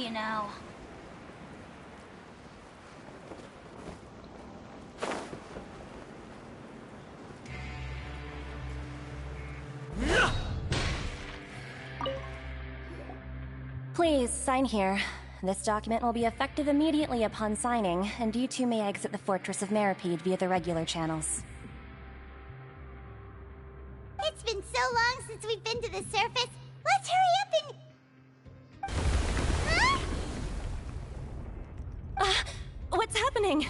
you now. Please, sign here. This document will be effective immediately upon signing, and you two may exit the Fortress of Meripede via the regular channels. It's been so long since we've been to the surface. Let's hurry up and... What's happening?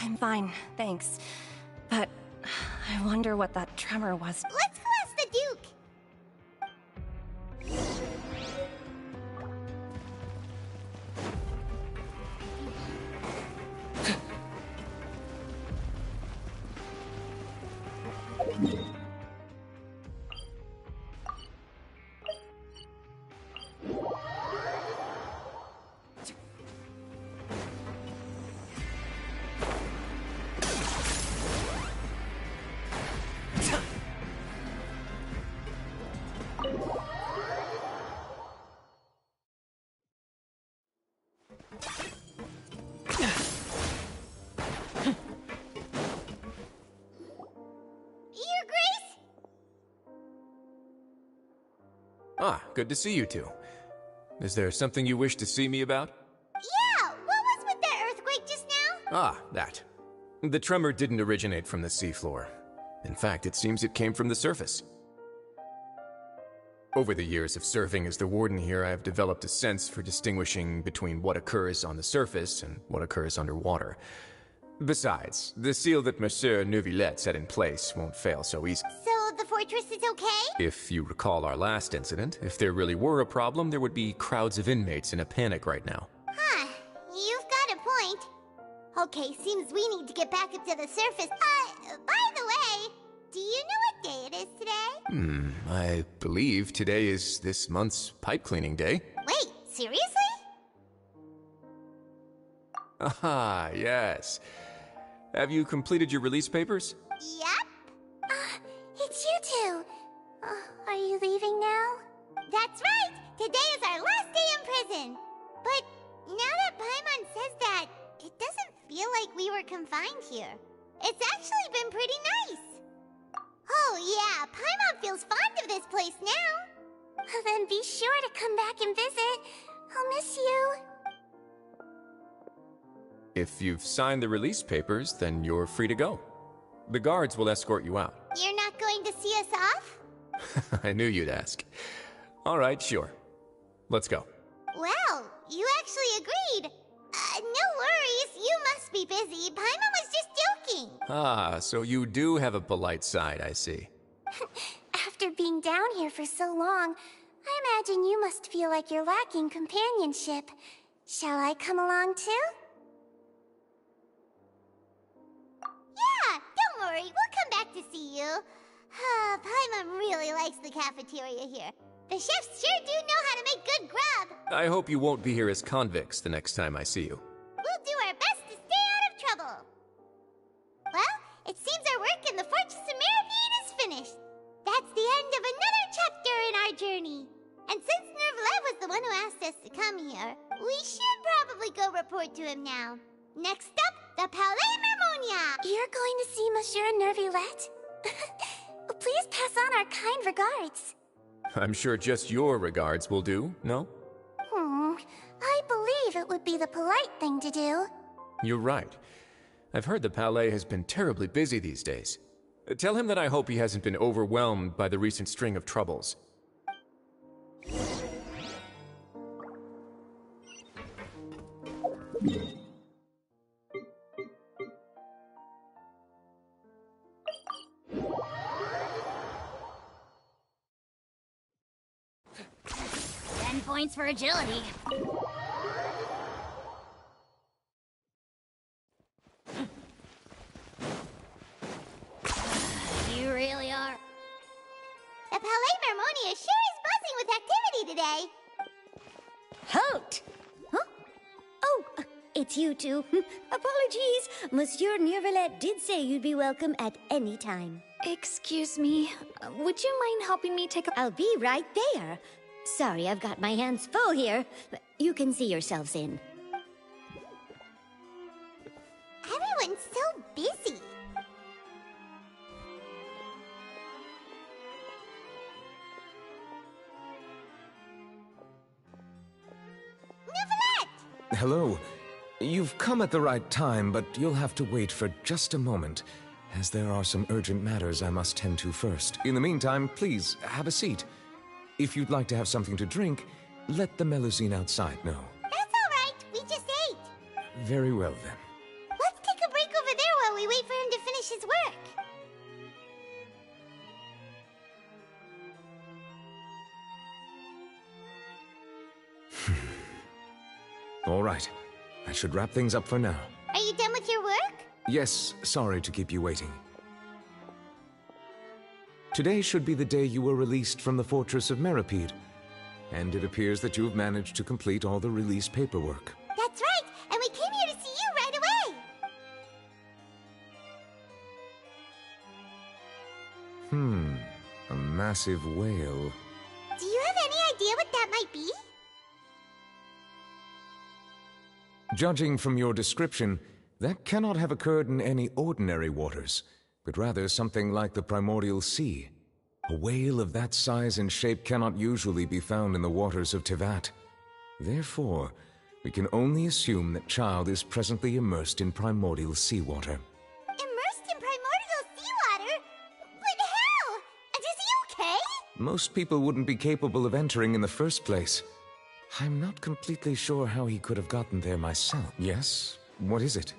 I'm fine, thanks. But I wonder what that tremor was. Let's go ask the Duke. Ah, good to see you two. Is there something you wish to see me about? Yeah, what was with that earthquake just now? Ah, that. The tremor didn't originate from the seafloor. In fact, it seems it came from the surface. Over the years of serving as the warden here, I have developed a sense for distinguishing between what occurs on the surface and what occurs underwater. Besides, the seal that Monsieur Neuvillette set in place won't fail so easily. So the fortress is okay? If you recall our last incident, if there really were a problem, there would be crowds of inmates in a panic right now. Huh, you've got a point. Okay, seems we need to get back up to the surface. By the way, do you know what day it is today? I believe today is this month's pipe cleaning day. Wait, seriously? Ah, yes. Have you completed your release papers? Yep. It's you two. Are you leaving now? That's right! Today is our last day in prison! But now that Paimon says that, it doesn't feel like we were confined here. It's actually been pretty nice. Oh yeah, Paimon feels fond of this place now. Then be sure to come back and visit. I'll miss you. If you've signed the release papers, then you're free to go. The guards will escort you out. You're not going to see us off? I knew you'd ask. All right, sure. Let's go. Well, you actually agreed. No worries, you must be busy. Paimon was just joking. Ah, so you do have a polite side, I see. After being down here for so long, I imagine you must feel like you're lacking companionship. Shall I come along too? Yeah, don't worry, we'll come back to see you. Paimon really likes the cafeteria here. The chefs sure do know how to make good grub. I hope you won't be here as convicts the next time I see you. We'll do our best to stay out of trouble. Well, it seems our work in the Fortress of Meripede is finished. That's the end of another chapter in our journey. And since Neuvillette was the one who asked us to come here, we should probably go report to him now. Next up, the Palais Mermonia! You're going to see Monsieur Neuvillette? Please pass on our kind regards. I'm sure just your regards will do, no? I believe it would be the polite thing to do. You're right. I've heard the Palais has been terribly busy these days. Tell him that I hope he hasn't been overwhelmed by the recent string of troubles. Points for agility. You really are. The Palais Mermonia sure is buzzing with activity today. Halt! Huh? Oh, it's you two. Apologies. Monsieur Neuvillette did say you'd be welcome at any time. Excuse me, would you mind helping me take a— I'll be right there. Sorry, I've got my hands full here. You can see yourselves in. Everyone's so busy. Neuvillette! Hello. You've come at the right time, but you'll have to wait for just a moment, as there are some urgent matters I must tend to first. In the meantime, please, have a seat. If you'd like to have something to drink, let the Melusine outside know. That's all right. We just ate. Very well, then. Let's take a break over there while we wait for him to finish his work. All right. I should wrap things up for now. Are you done with your work? Yes, sorry to keep you waiting. Today should be the day you were released from the Fortress of Meripede, and it appears that you have managed to complete all the release paperwork. That's right, and we came here to see you right away. A massive whale. Do you have any idea what that might be? Judging from your description, that cannot have occurred in any ordinary waters, but rather something like the primordial sea. A whale of that size and shape cannot usually be found in the waters of Tevat. Therefore, we can only assume that Child is presently immersed in primordial seawater. Immersed in primordial seawater? But how? And is he okay? Most people wouldn't be capable of entering in the first place. I'm not completely sure how he could have gotten there myself. Yes? What is it?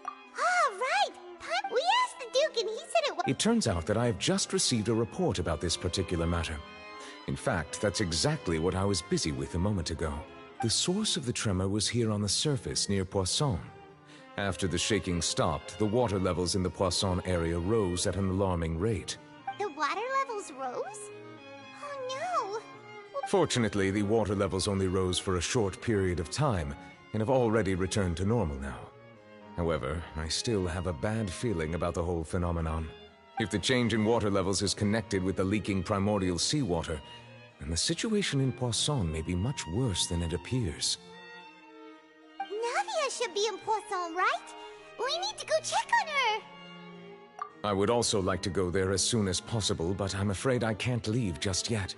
Oh, right. We asked the Duke and he said it was— It turns out that I have just received a report about this particular matter. In fact, that's exactly what I was busy with a moment ago. The source of the tremor was here on the surface near Poisson. After the shaking stopped, the water levels in the Poisson area rose at an alarming rate. The water levels rose? Oh no. Fortunately, the water levels only rose for a short period of time and have already returned to normal now. However, I still have a bad feeling about the whole phenomenon. If the change in water levels is connected with the leaking primordial seawater, then the situation in Poisson may be much worse than it appears. Navia should be in Poisson, right? We need to go check on her. I would also like to go there as soon as possible, but I'm afraid I can't leave just yet.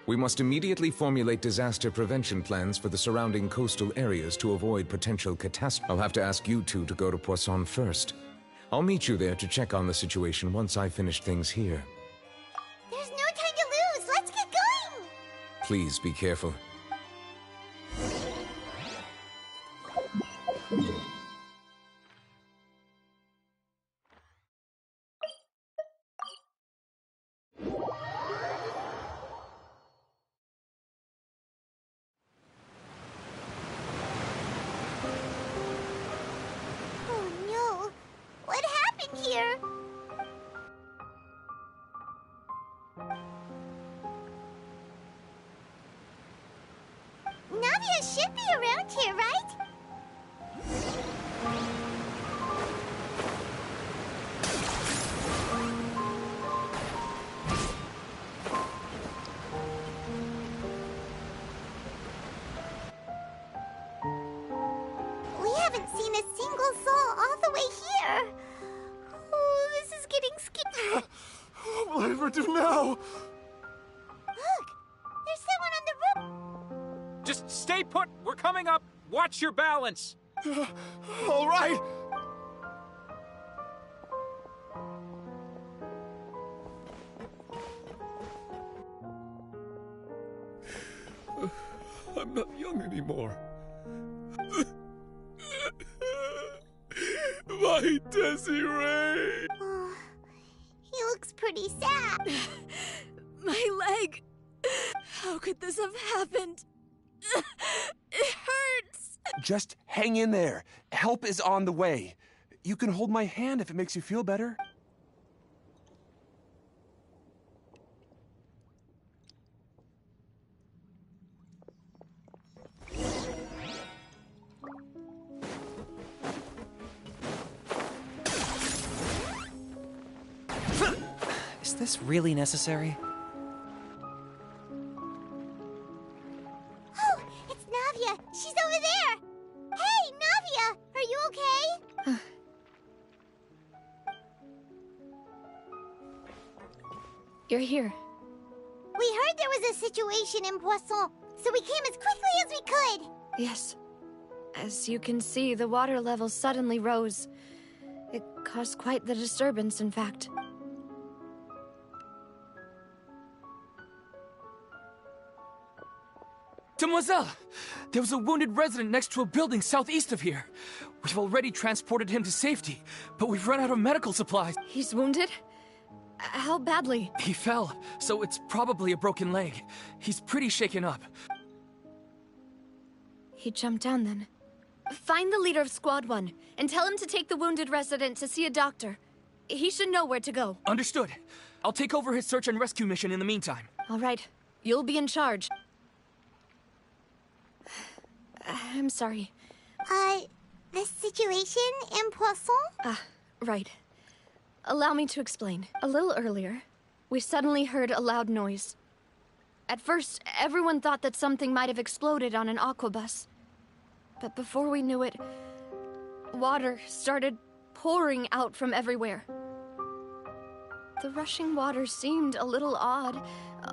We must immediately formulate disaster prevention plans for the surrounding coastal areas to avoid potential catastrophe. I'll have to ask you two to go to Poisson first. I'll meet you there to check on the situation once I finish things here. There's no time to lose. Let's get going. Please be careful. Oh no. What happened here? Navia should be around here, right? We haven't seen a single soul all the way here. Oh, this is getting scary. What will I ever do now? Look, there's someone on the roof. Just stay put. We're coming up. Watch your balance. All right. I'm not young anymore. My Desiree! Oh, he looks pretty sad. My leg! How could this have happened? It hurts! Just hang in there. Help is on the way. You can hold my hand if it makes you feel better. Is this really necessary? Oh, it's Navia! She's over there! Hey, Navia! Are you okay? You're here. We heard there was a situation in Poisson, so we came as quickly as we could! Yes. As you can see, the water level suddenly rose. It caused quite the disturbance, in fact. Demoiselle! There was a wounded resident next to a building southeast of here. We've already transported him to safety, but we've run out of medical supplies. He's wounded? How badly? He fell, so it's probably a broken leg. He's pretty shaken up. He jumped down then. Find the leader of Squad 1, and tell him to take the wounded resident to see a doctor. He should know where to go. Understood. I'll take over his search and rescue mission in the meantime. All right. You'll be in charge. I'm sorry. The situation in Poisson? Right. Allow me to explain. A little earlier, we suddenly heard a loud noise. At first, everyone thought that something might have exploded on an aquabus. But before we knew it, water started pouring out from everywhere. The rushing water seemed a little odd,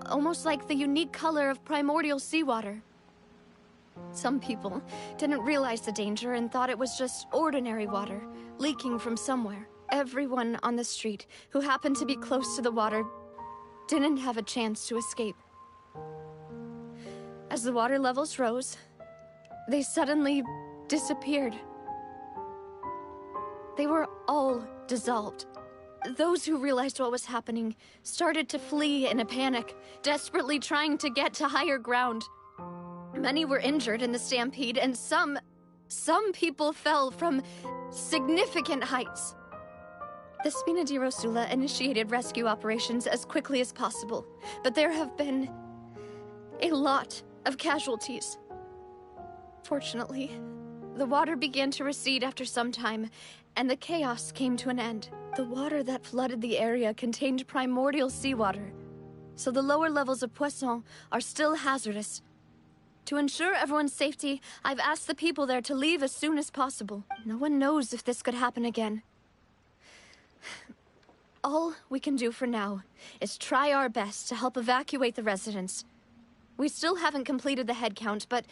almost like the unique color of primordial seawater. Some people didn't realize the danger and thought it was just ordinary water, leaking from somewhere. Everyone on the street who happened to be close to the water didn't have a chance to escape. As the water levels rose, they suddenly disappeared. They were all dissolved. Those who realized what was happening started to flee in a panic, desperately trying to get to higher ground. Many were injured in the stampede, and some people fell from significant heights. The Spina di Rosula initiated rescue operations as quickly as possible, but there have been a lot of casualties. Fortunately, the water began to recede after some time, and the chaos came to an end. The water that flooded the area contained primordial seawater, so the lower levels of Poisson are still hazardous. To ensure everyone's safety, I've asked the people there to leave as soon as possible. No one knows if this could happen again. All we can do for now is try our best to help evacuate the residents. We still haven't completed the head count, but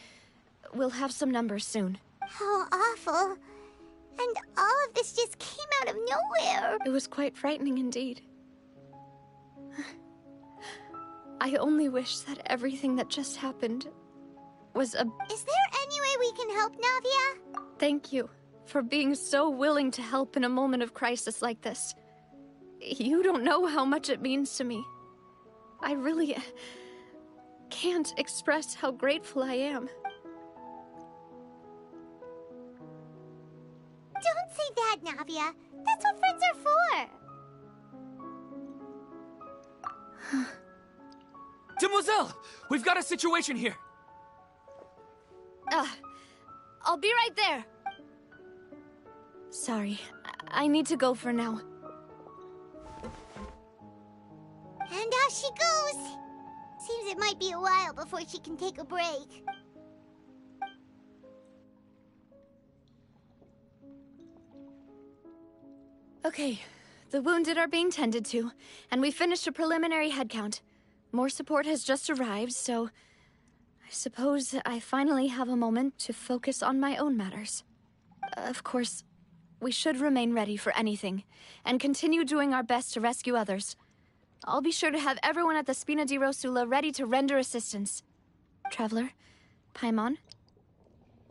we'll have some numbers soon. How awful. And all of this just came out of nowhere. It was quite frightening indeed. I only wish that everything that just happened was a... Is there any way we can help, Navia? Thank you for being so willing to help in a moment of crisis like this. You don't know how much it means to me. I really can't express how grateful I am. Don't say that, Navia. That's what friends are for. Demoiselle! We've got a situation here! I'll be right there. Sorry, I need to go for now. And off she goes. Seems it might be a while before she can take a break. Okay, the wounded are being tended to, and we finished a preliminary head count. More support has just arrived, so I suppose I finally have a moment to focus on my own matters. Of course, we should remain ready for anything, and continue doing our best to rescue others. I'll be sure to have everyone at the Spina di Rosula ready to render assistance. Traveler, Paimon,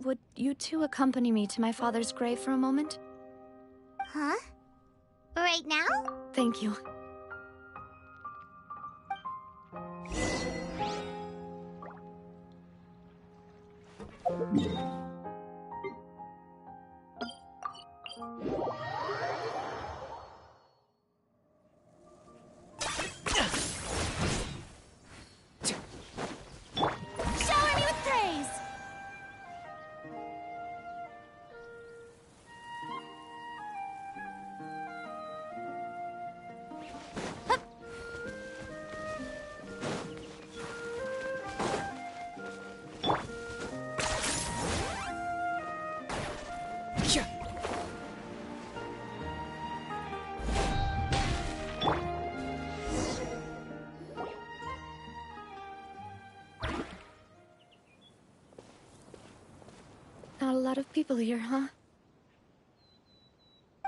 would you two accompany me to my father's grave for a moment? Huh? Right now? Thank you. Shower me with praise! lot of people here, huh?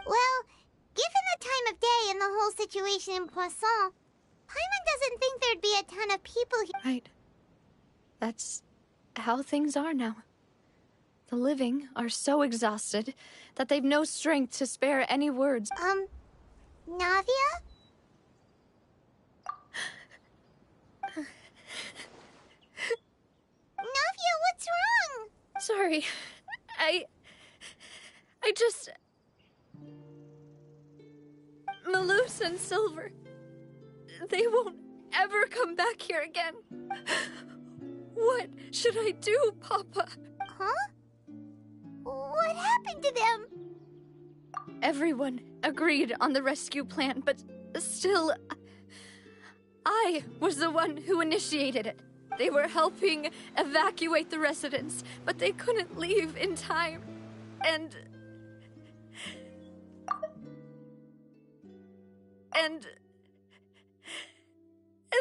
Well, given the time of day and the whole situation in Poisson, Paimon doesn't think there'd be a ton of people here. Right. That's how things are now. The living are so exhausted that they've no strength to spare any words. Navia? Navia, what's wrong? Sorry. I just... Malus and Silver... They won't ever come back here again. What should I do, Papa? Huh? What happened to them? Everyone agreed on the rescue plan, but still... I was the one who initiated it. They were helping evacuate the residents, but they couldn't leave in time. And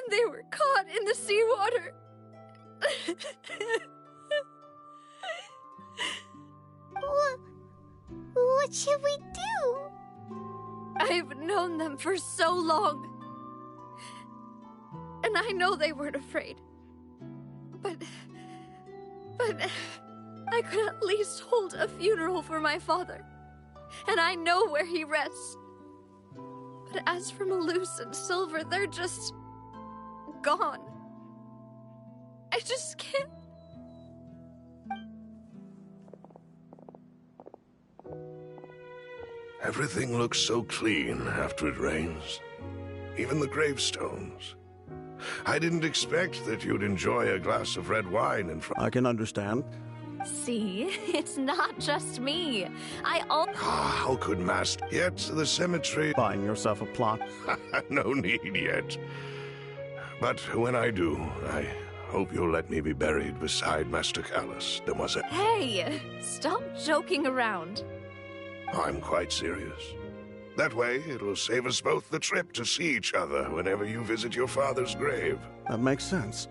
they were caught in the seawater. What should we do? I've known them for so long. And I know they weren't afraid. But I could at least hold a funeral for my father. And I know where he rests. But as for Malus and Silver, they're just... gone. I just can't... Everything looks so clean after it rains. Even the gravestones. I didn't expect that you'd enjoy a glass of red wine in front. I can understand. See, it's not just me. How could Master... Yet the cemetery... Buying yourself a plot. No need yet. But when I do, I hope you'll let me be buried beside Master Callus, Demoiselle. Hey, stop joking around. I'm quite serious. That way, it'll save us both the trip to see each other whenever you visit your father's grave. That makes sense.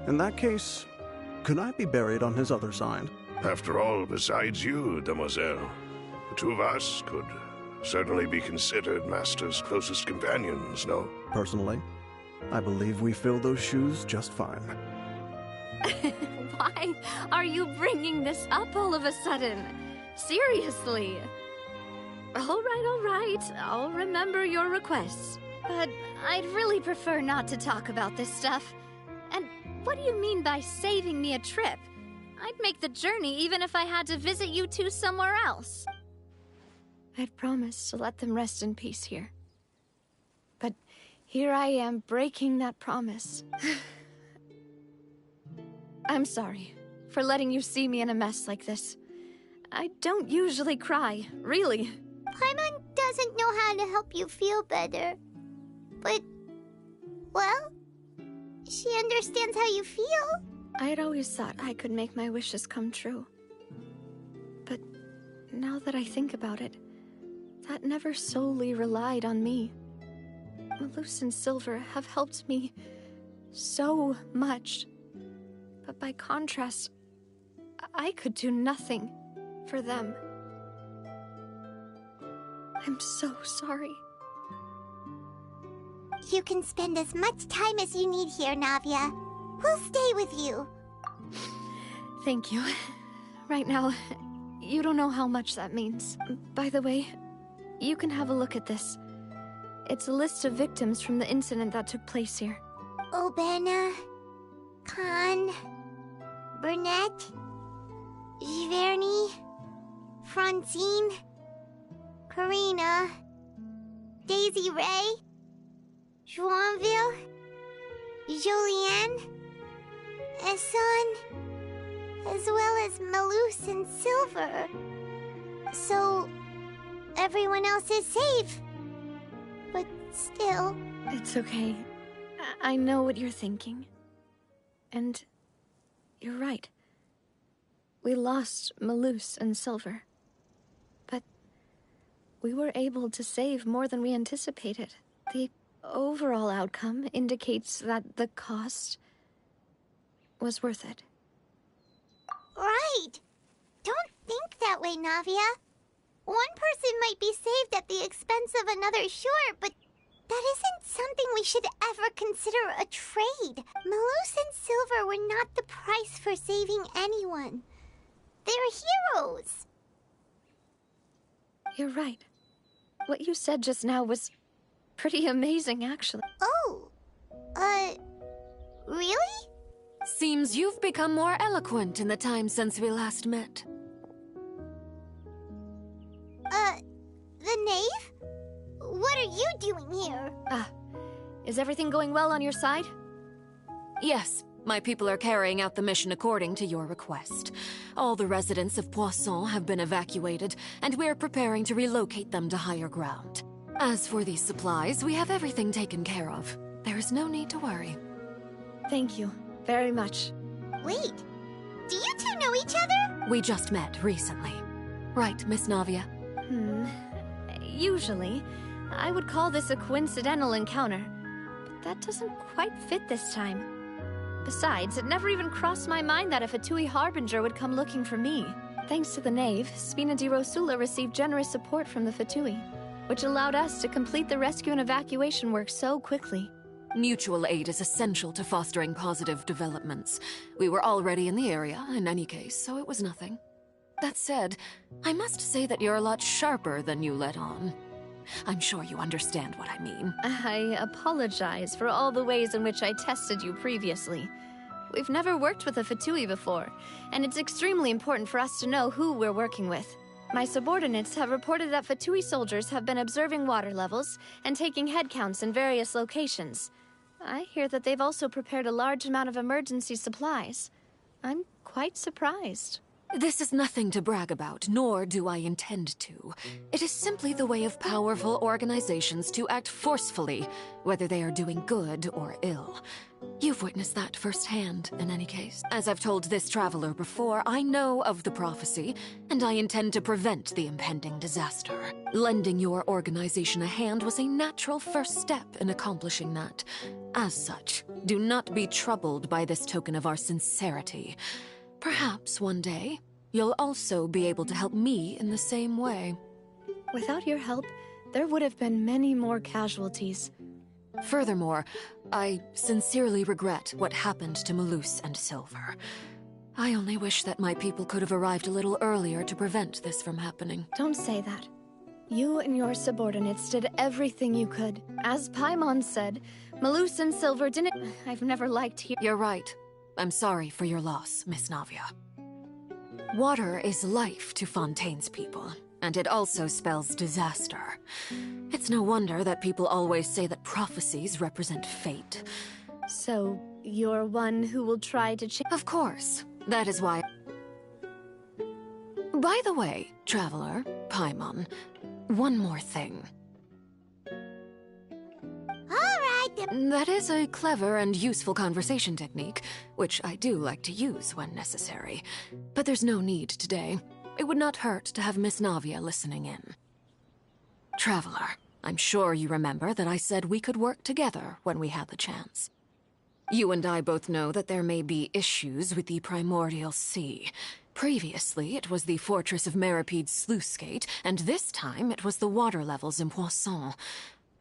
In that case, could I be buried on his other side? After all, besides you, Demoiselle, the two of us could certainly be considered Master's closest companions, no? Personally, I believe we fill those shoes just fine. Why are you bringing this up all of a sudden? Seriously. All right. I'll remember your requests. But I'd really prefer not to talk about this stuff. And what do you mean by saving me a trip? I'd make the journey even if I had to visit you two somewhere else. I'd promised to let them rest in peace here. But here I am breaking that promise. I'm sorry for letting you see me in a mess like this. I don't usually cry, really. Paimon doesn't know how to help you feel better. But, well, she understands how you feel. I had always thought I could make my wishes come true. But now that I think about it, that never solely relied on me. Malus and Silver have helped me so much. But by contrast, I could do nothing for them. I'm so sorry. You can spend as much time as you need here, Navia. We'll stay with you. Thank you. Right now, you don't know how much that means. By the way, you can have a look at this. It's a list of victims from the incident that took place here. Obena, Khan, Burnett, Giverny, Francine, Karina, Daisy Ray, Joinville, Jolienne, Esson, as well as Malus and Silver. So, everyone else is safe. But still... It's okay. I know what you're thinking. And you're right. We lost Malus and Silver. But we were able to save more than we anticipated. The overall outcome indicates that the cost was worth it. Right! Don't think that way, Navia. One person might be saved at the expense of another, sure, but that isn't something we should ever consider a trade. Malus and Silver were not the price for saving anyone. They're heroes. You're right. What you said just now was pretty amazing, actually. Oh, really? Seems you've become more eloquent in the time since we last met. The knave? What are you doing here? Is everything going well on your side? Yes, my people are carrying out the mission according to your request. All the residents of Poisson have been evacuated, and we're preparing to relocate them to higher ground. As for these supplies, we have everything taken care of. There is no need to worry. Thank you very much. Wait, do you two know each other? We just met recently. Right, Miss Navia? Usually, I would call this a coincidental encounter, but that doesn't quite fit this time. Besides, it never even crossed my mind that a Fatui Harbinger would come looking for me. Thanks to the Knave, Spina di Rosula received generous support from the Fatui, which allowed us to complete the rescue and evacuation work so quickly. Mutual aid is essential to fostering positive developments. We were already in the area, in any case, so it was nothing. That said, I must say that you're a lot sharper than you let on. I'm sure you understand what I mean. I apologize for all the ways in which I tested you previously. We've never worked with a Fatui before, and it's extremely important for us to know who we're working with. My subordinates have reported that Fatui soldiers have been observing water levels and taking head counts in various locations. I hear that they've also prepared a large amount of emergency supplies. I'm quite surprised. This is nothing to brag about, nor do I intend to. It is simply the way of powerful organizations to act forcefully, whether they are doing good or ill. You've witnessed that firsthand, in any case. As I've told this traveler before, I know of the prophecy, and I intend to prevent the impending disaster. Lending your organization a hand was a natural first step in accomplishing that. As such, do not be troubled by this token of our sincerity. Perhaps one day, you'll also be able to help me in the same way. Without your help, there would have been many more casualties. Furthermore, I sincerely regret what happened to Malus and Silver. I only wish that my people could have arrived a little earlier to prevent this from happening. Don't say that. You and your subordinates did everything you could. As Paimon said, Malus and Silver didn't... I've never liked hearing... You're right. I'm sorry for your loss, Miss Navia. Water is life to Fontaine's people, and it also spells disaster. It's no wonder that people always say that prophecies represent fate. So, you're one who will try to change... Of course. That is why... By the way, Traveler, Paimon, one more thing. That is a clever and useful conversation technique, which I do like to use when necessary. But there's no need today. It would not hurt to have Miss Navia listening in. Traveler, I'm sure you remember that I said we could work together when we had the chance. You and I both know that there may be issues with the Primordial Sea. Previously, it was the Fortress of Meripede's sluice gate, and this time it was the water levels in Poisson.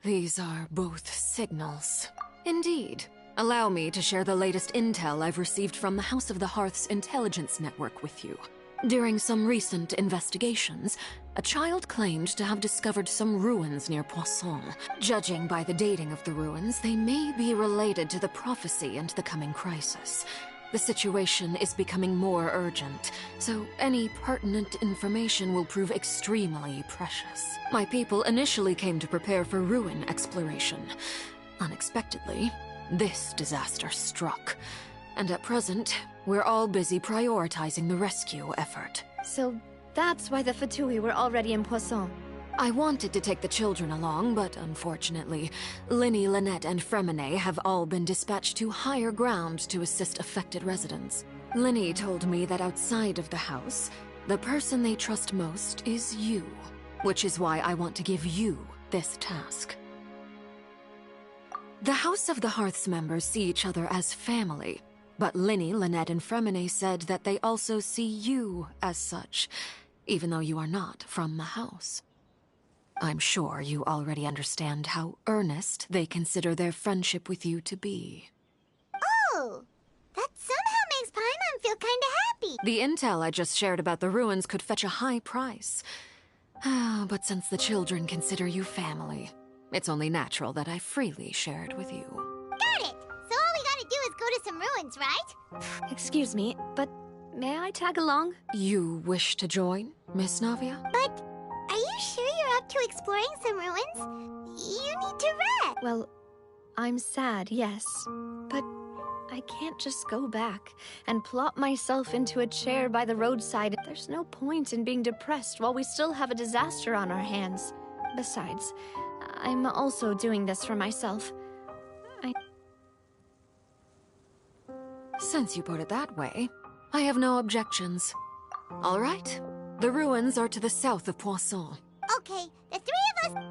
These are both signals. Indeed. Allow me to share the latest intel I've received from the House of the Hearth's intelligence network with you. During some recent investigations, a child claimed to have discovered some ruins near Poisson. Judging by the dating of the ruins, they may be related to the prophecy and the coming crisis. The situation is becoming more urgent, so any pertinent information will prove extremely precious. My people initially came to prepare for ruin exploration. Unexpectedly, this disaster struck. And at present, we're all busy prioritizing the rescue effort. So that's why the Fatui were already in Poisson. I wanted to take the children along, but unfortunately, Linny, Lynette, and Fremine have all been dispatched to higher ground to assist affected residents. Linny told me that outside of the house, the person they trust most is you, which is why I want to give you this task. The House of the Hearth's members see each other as family. But Linny, Lynette, and Fremine said that they also see you as such, even though you are not from the house. I'm sure you already understand how earnest they consider their friendship with you to be. Oh, that somehow makes Paimon feel kinda happy. The intel I just shared about the ruins could fetch a high price. But since the children consider you family, it's only natural that I freely share it with you. Got it! So all we gotta do is go to some ruins, right? Excuse me, but may I tag along? You wish to join, Miss Navia? But are you sure you're up to exploring some ruins? You need to rest. Well, I'm sad, yes. But I can't just go back and plop myself into a chair by the roadside. There's no point in being depressed while we still have a disaster on our hands. Besides, I'm also doing this for myself. Since you put it that way, I have no objections. All right, the ruins are to the south of Poisson. Okay, the three of us...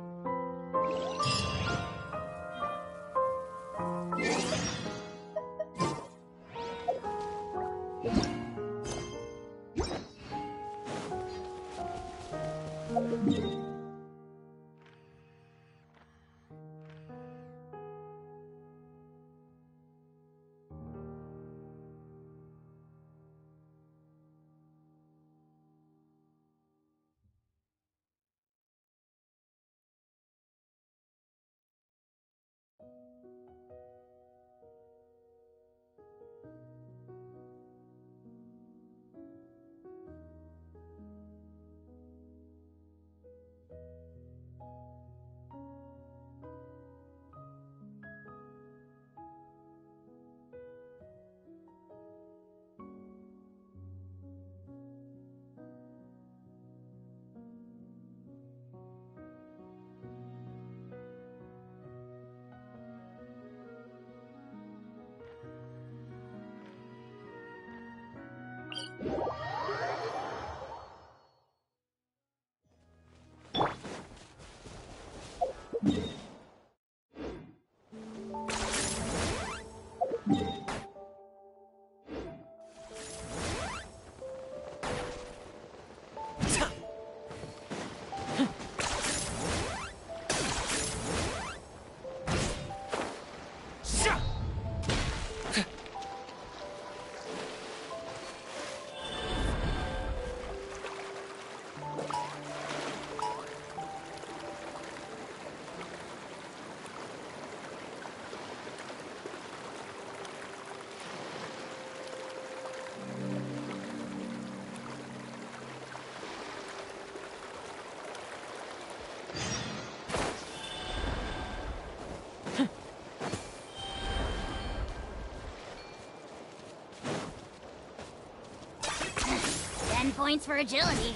Points for agility.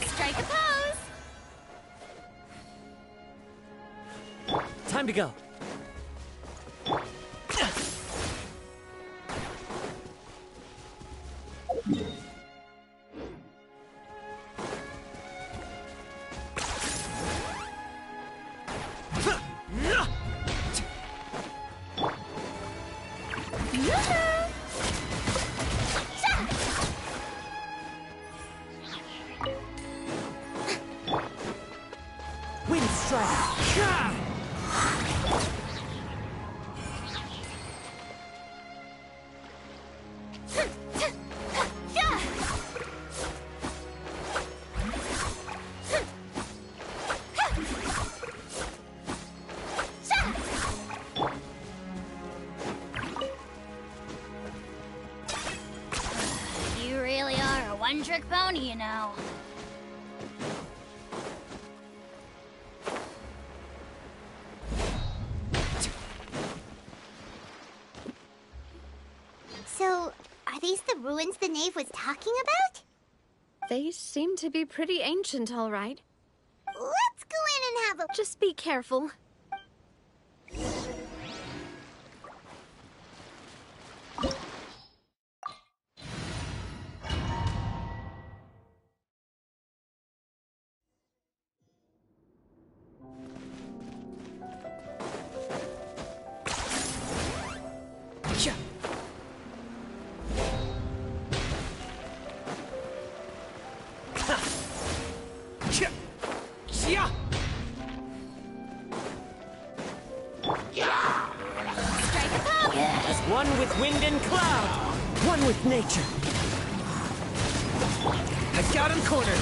Strike a pose! Time to go. Wind strike! bony, you know. So, are these the ruins the knave was talking about? They seem to be pretty ancient, all right. Let's go in and have a... Just be careful. One with wind and cloud, one with nature. I got him cornered.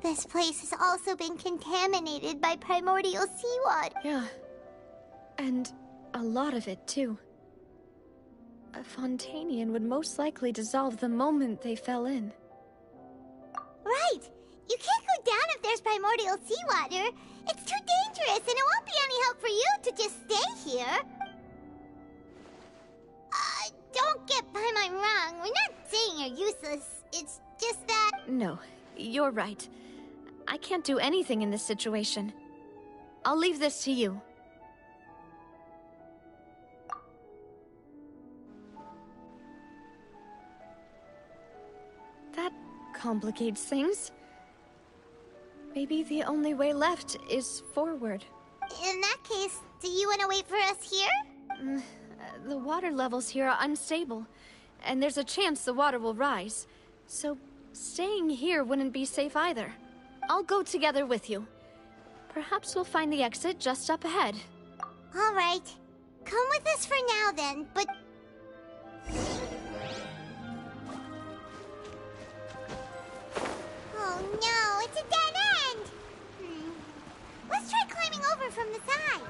This place has also been contaminated by primordial seawater. Yeah. And a lot of it, too. A Fontanian would most likely dissolve the moment they fell in. Right! You can't go down if there's primordial seawater. It's too dangerous, and it won't be any help for you to just stay here. Don't get by my wrong. We're not saying you're useless. It's just that... No, you're right. I can't do anything in this situation. I'll leave this to you. That complicates things. Maybe the only way left is forward. In that case, do you want to wait for us here? The water levels here are unstable, and there's a chance the water will rise. So, staying here wouldn't be safe either. I'll go together with you. Perhaps we'll find the exit just up ahead. All right. Come with us for now then, but... Oh no, it's a dead end! Let's try climbing over from the side.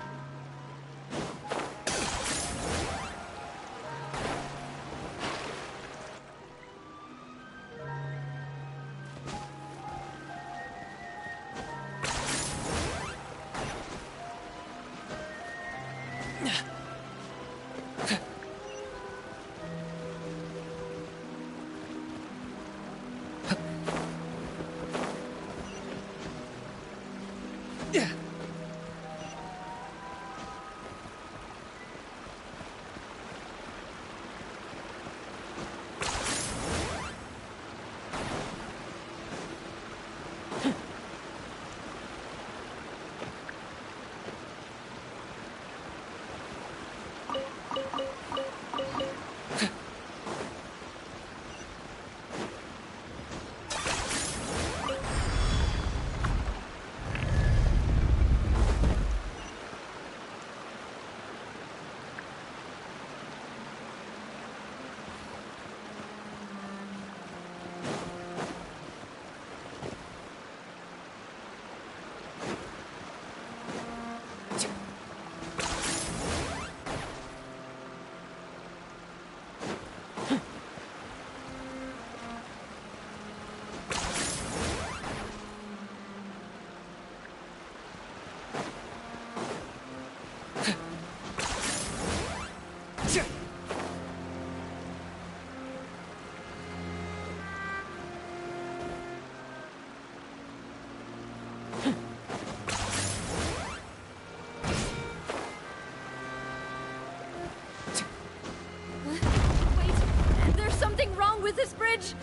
With this bridge?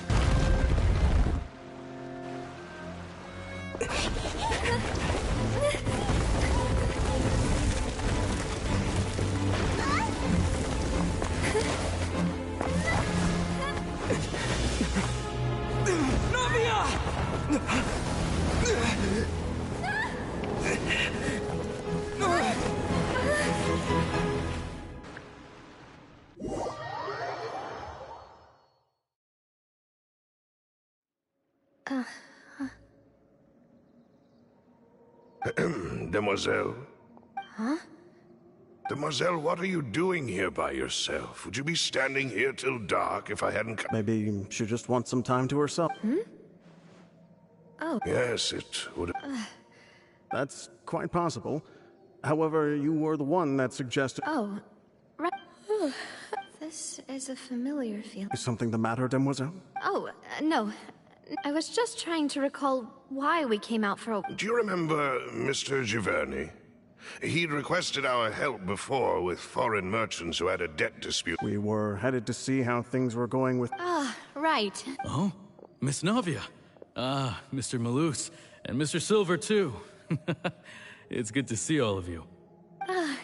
Demoiselle? Huh? Demoiselle, what are you doing here by yourself? Would you be standing here till dark if I hadn't come? Maybe she just wants some time to herself. Oh. Yes, it would. That's quite possible. However, you were the one that suggested... Oh, right. This is a familiar feeling. Is something the matter, Demoiselle? Oh, no. I was just trying to recall why we came out for a... Do you remember Mr. Giverny? He'd requested our help before with foreign merchants who had a debt dispute. We were headed to see how things were going with... Ah, right. Oh, Miss Navia. Ah, Mr. Malus. And Mr. Silver, too. It's good to see all of you.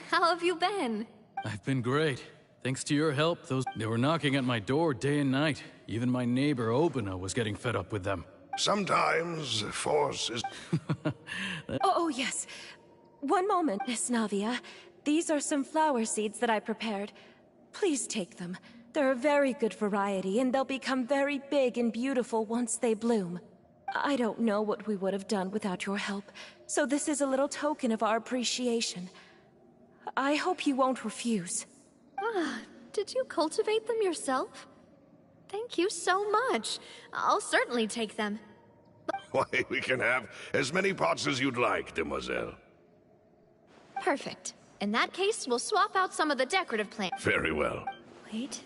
How have you been? I've been great. Thanks to your help, they were knocking at my door day and night. Even my neighbor Obina was getting fed up with them. Sometimes force is... Oh, yes. One moment, Miss Navia. These are some flower seeds that I prepared. Please take them. They're a very good variety, and they'll become very big and beautiful once they bloom. I don't know what we would have done without your help, so this is a little token of our appreciation. I hope you won't refuse. Ah, did you cultivate them yourself? Thank you so much. I'll certainly take them. Why, we can have as many pots as you'd like, Demoiselle. Perfect. In that case, we'll swap out some of the decorative plants. Very well. Wait.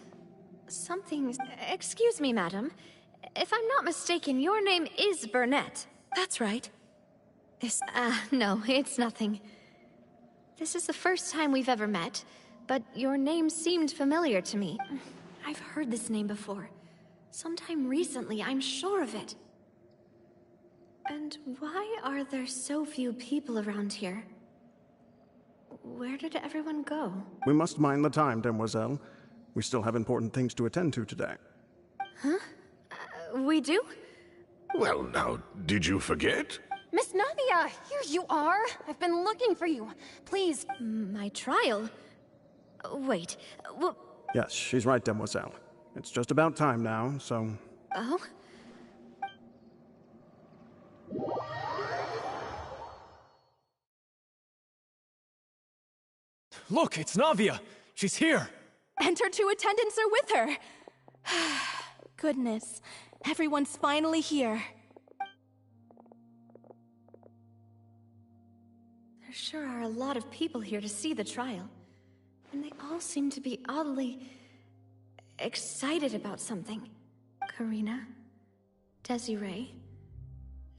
Something... Excuse me, madam. If I'm not mistaken, your name is Burnett. That's right. No, it's nothing. This is the first time we've ever met, but your name seemed familiar to me. I've heard this name before. Sometime recently, I'm sure of it. And why are there so few people around here? Where did everyone go? We must mind the time, Demoiselle. We still have important things to attend to today. Huh? We do? Well, now, did you forget? Miss Navia, here you are. I've been looking for you. Please. My trial? Wait, well... Yes, she's right, Demoiselle. It's just about time now, so... Oh? Look, it's Navia! She's here! And her two attendants are with her. Goodness, everyone's finally here. There sure are a lot of people here to see the trial. And they all seem to be oddly... excited about something. Karina, Desiree,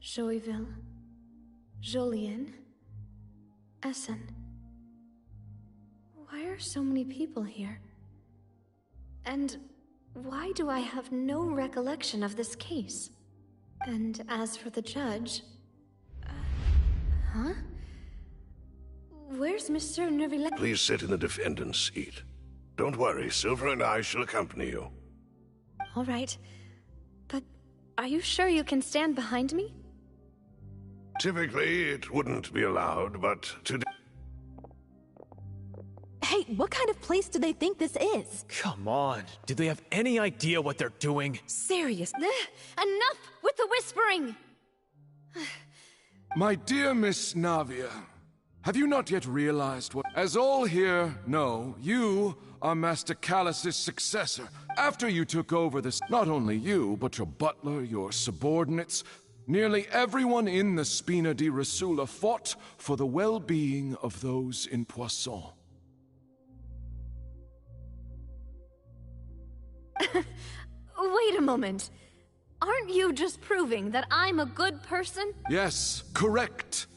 Joyville, Jolien, Essen. Why are so many people here? And why do I have no recollection of this case? And as for the judge... huh? Where's Monsieur Neuvillette? Please sit in the defendant's seat. Don't worry, Silver and I shall accompany you. All right. But are you sure you can stand behind me? Typically, it wouldn't be allowed, but today... Hey, what kind of place do they think this is? Come on. Do they have any idea what they're doing? Serious. Enough with the whispering! My dear Miss Navia, have you not yet realized what... As all here know, you are Master Callus's successor. After you took over this, not only you, but your butler, your subordinates, nearly everyone in the Spina di Rasula fought for the well-being of those in Poisson. Wait a moment. Aren't you just proving that I'm a good person? Yes, correct.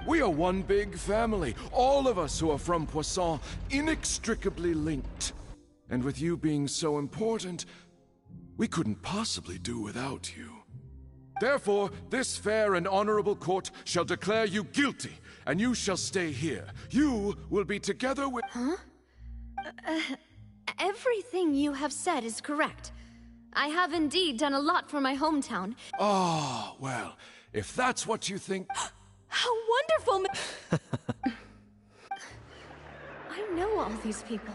We are one big family, all of us who are from Poisson, inextricably linked. And with you being so important, we couldn't possibly do without you. Therefore, this fair and honorable court shall declare you guilty, and you shall stay here. You will be together with... Huh? Everything you have said is correct. I have indeed done a lot for my hometown. Oh, well, if that's what you think... How wonderful! I know all these people.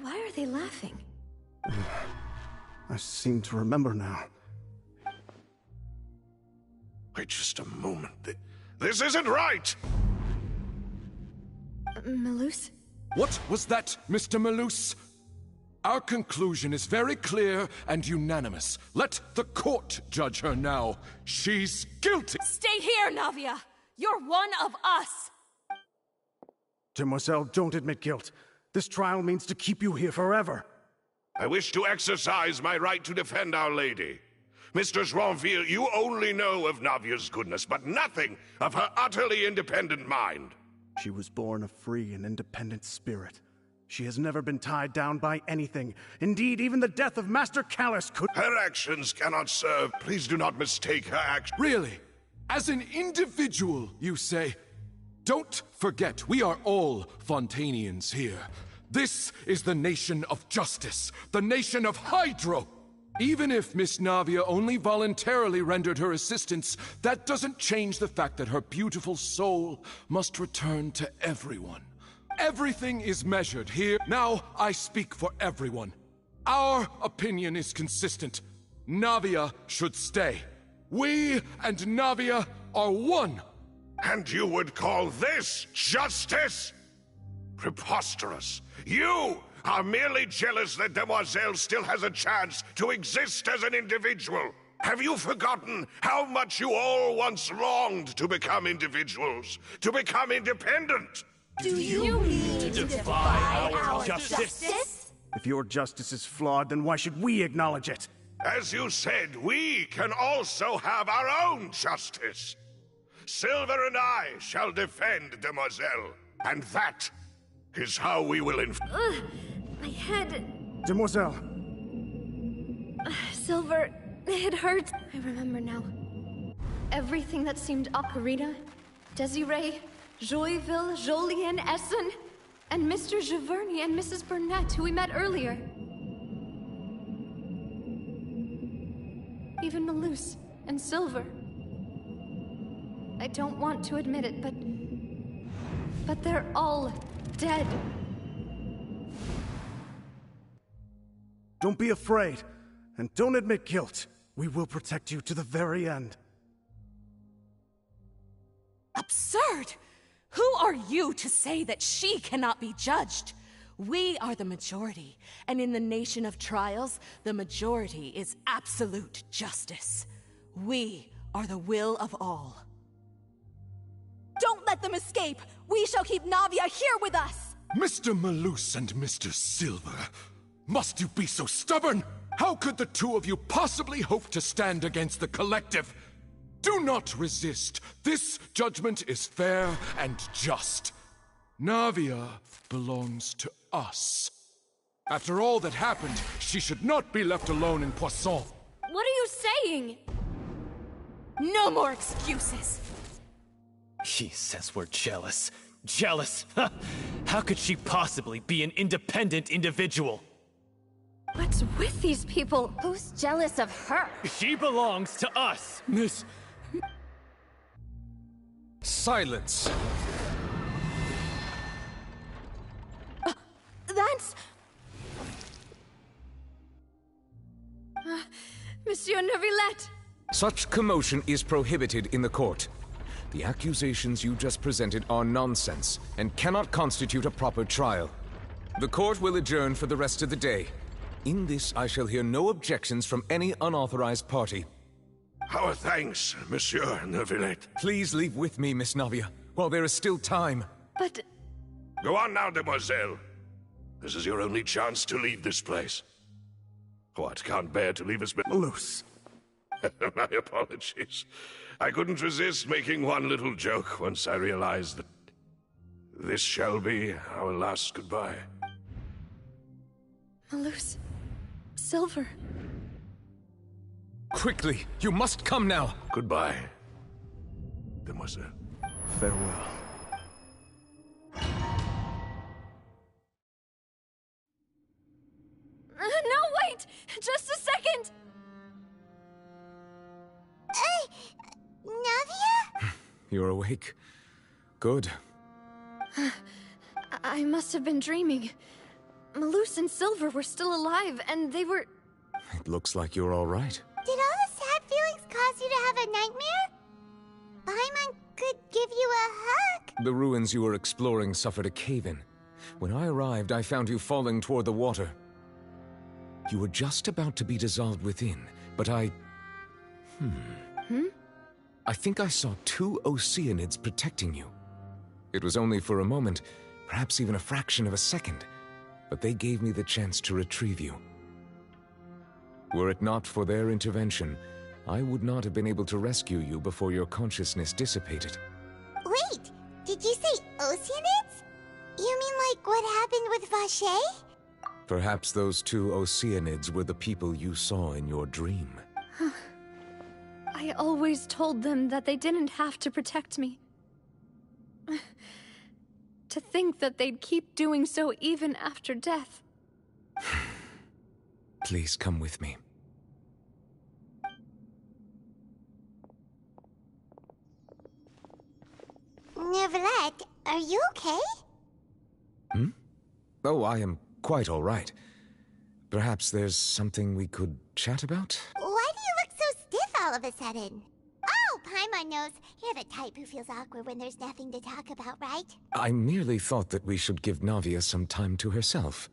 Why are they laughing? I seem to remember now. Wait just a moment. This isn't right! Malus? What was that, Mr. Malus? Our conclusion is very clear and unanimous. Let the court judge her now. She's guilty! Stay here, Navia! You're one of us! Demoiselle, don't admit guilt. This trial means to keep you here forever. I wish to exercise my right to defend Our Lady. Mr. Joinville, you only know of Navia's goodness, but nothing of her utterly independent mind. She was born a free and independent spirit. She has never been tied down by anything. Indeed, even the death of Master Callus could— Her actions cannot serve. Please do not mistake her actions. Really? As an individual, you say? Don't forget, we are all Fontanians here. This is the nation of justice, the nation of Hydro. Even if Miss Navia only voluntarily rendered her assistance, that doesn't change the fact that her beautiful soul must return to everyone. Everything is measured here. Now I speak for everyone. Our opinion is consistent. Navia should stay. We and Navia are one. And you would call this justice? Preposterous. You are merely jealous that Demoiselle still has a chance to exist as an individual. Have you forgotten how much you all once longed to become individuals, to become independent? Do you mean to defy our justice? If your justice is flawed, then why should we acknowledge it? As you said, we can also have our own justice. Silver and I shall defend Demoiselle, and that is how we will My head. Demoiselle. Silver, it hurts. I remember now. Everything that seemed Ocarina, Desiree, Joyville, Jolien, Essen, and Mr. Giverny and Mrs. Burnett, who we met earlier. Even Malus and Silver. I don't want to admit it, but they're all dead. Don't be afraid, and don't admit guilt. We will protect you to the very end. Absurd! Who are you to say that she cannot be judged? We are the majority, and in the nation of trials, the majority is absolute justice. We are the will of all. Don't let them escape! We shall keep Navia here with us! Mr. Malus and Mr. Silver, must you be so stubborn? How could the two of you possibly hope to stand against the collective? Do not resist. This judgment is fair and just. Navia belongs to us. After all that happened, she should not be left alone in Poisson. What are you saying? No more excuses! He says we're jealous. Jealous? How could she possibly be an independent individual? What's with these people? Who's jealous of her? She belongs to us! Miss... Silence! That's... Monsieur Neuvillette! Such commotion is prohibited in the court. The accusations you just presented are nonsense and cannot constitute a proper trial. The court will adjourn for the rest of the day. In this, I shall hear no objections from any unauthorized party. Our thanks, Monsieur Neuvillette. Please leave with me, Miss Navia, while there is still time. But... Go on now, Demoiselle. This is your only chance to leave this place. What, can't bear to leave us loose? My apologies. I couldn't resist making one little joke once I realized that this shall be our last goodbye. Malus... Silver... Quickly, you must come now! Goodbye, Demoiselle. Farewell. No, wait! Just a second! Navia? You're awake. Good. I must have been dreaming. Malus and Silver were still alive, and they were... It looks like you're all right. Did all the sad feelings cause you to have a nightmare? Paimon could give you a hug. The ruins you were exploring suffered a cave-in. When I arrived, I found you falling toward the water. You were just about to be dissolved within, but I think I saw 2 Oceanids protecting you. It was only for a moment, perhaps even a fraction of a second, but they gave me the chance to retrieve you. Were it not for their intervention, I would not have been able to rescue you before your consciousness dissipated. Wait, did you say Oceanids? You mean like what happened with Vache? Perhaps those 2 Oceanids were the people you saw in your dream. I always told them that they didn't have to protect me. To think that they'd keep doing so even after death. Please come with me. Neuvillette, are you okay? Oh, I am quite all right. Perhaps there's something we could chat about? Why do you look so stiff all of a sudden? Oh, Paimon knows. You're the type who feels awkward when there's nothing to talk about, right? I merely thought that we should give Navia some time to herself.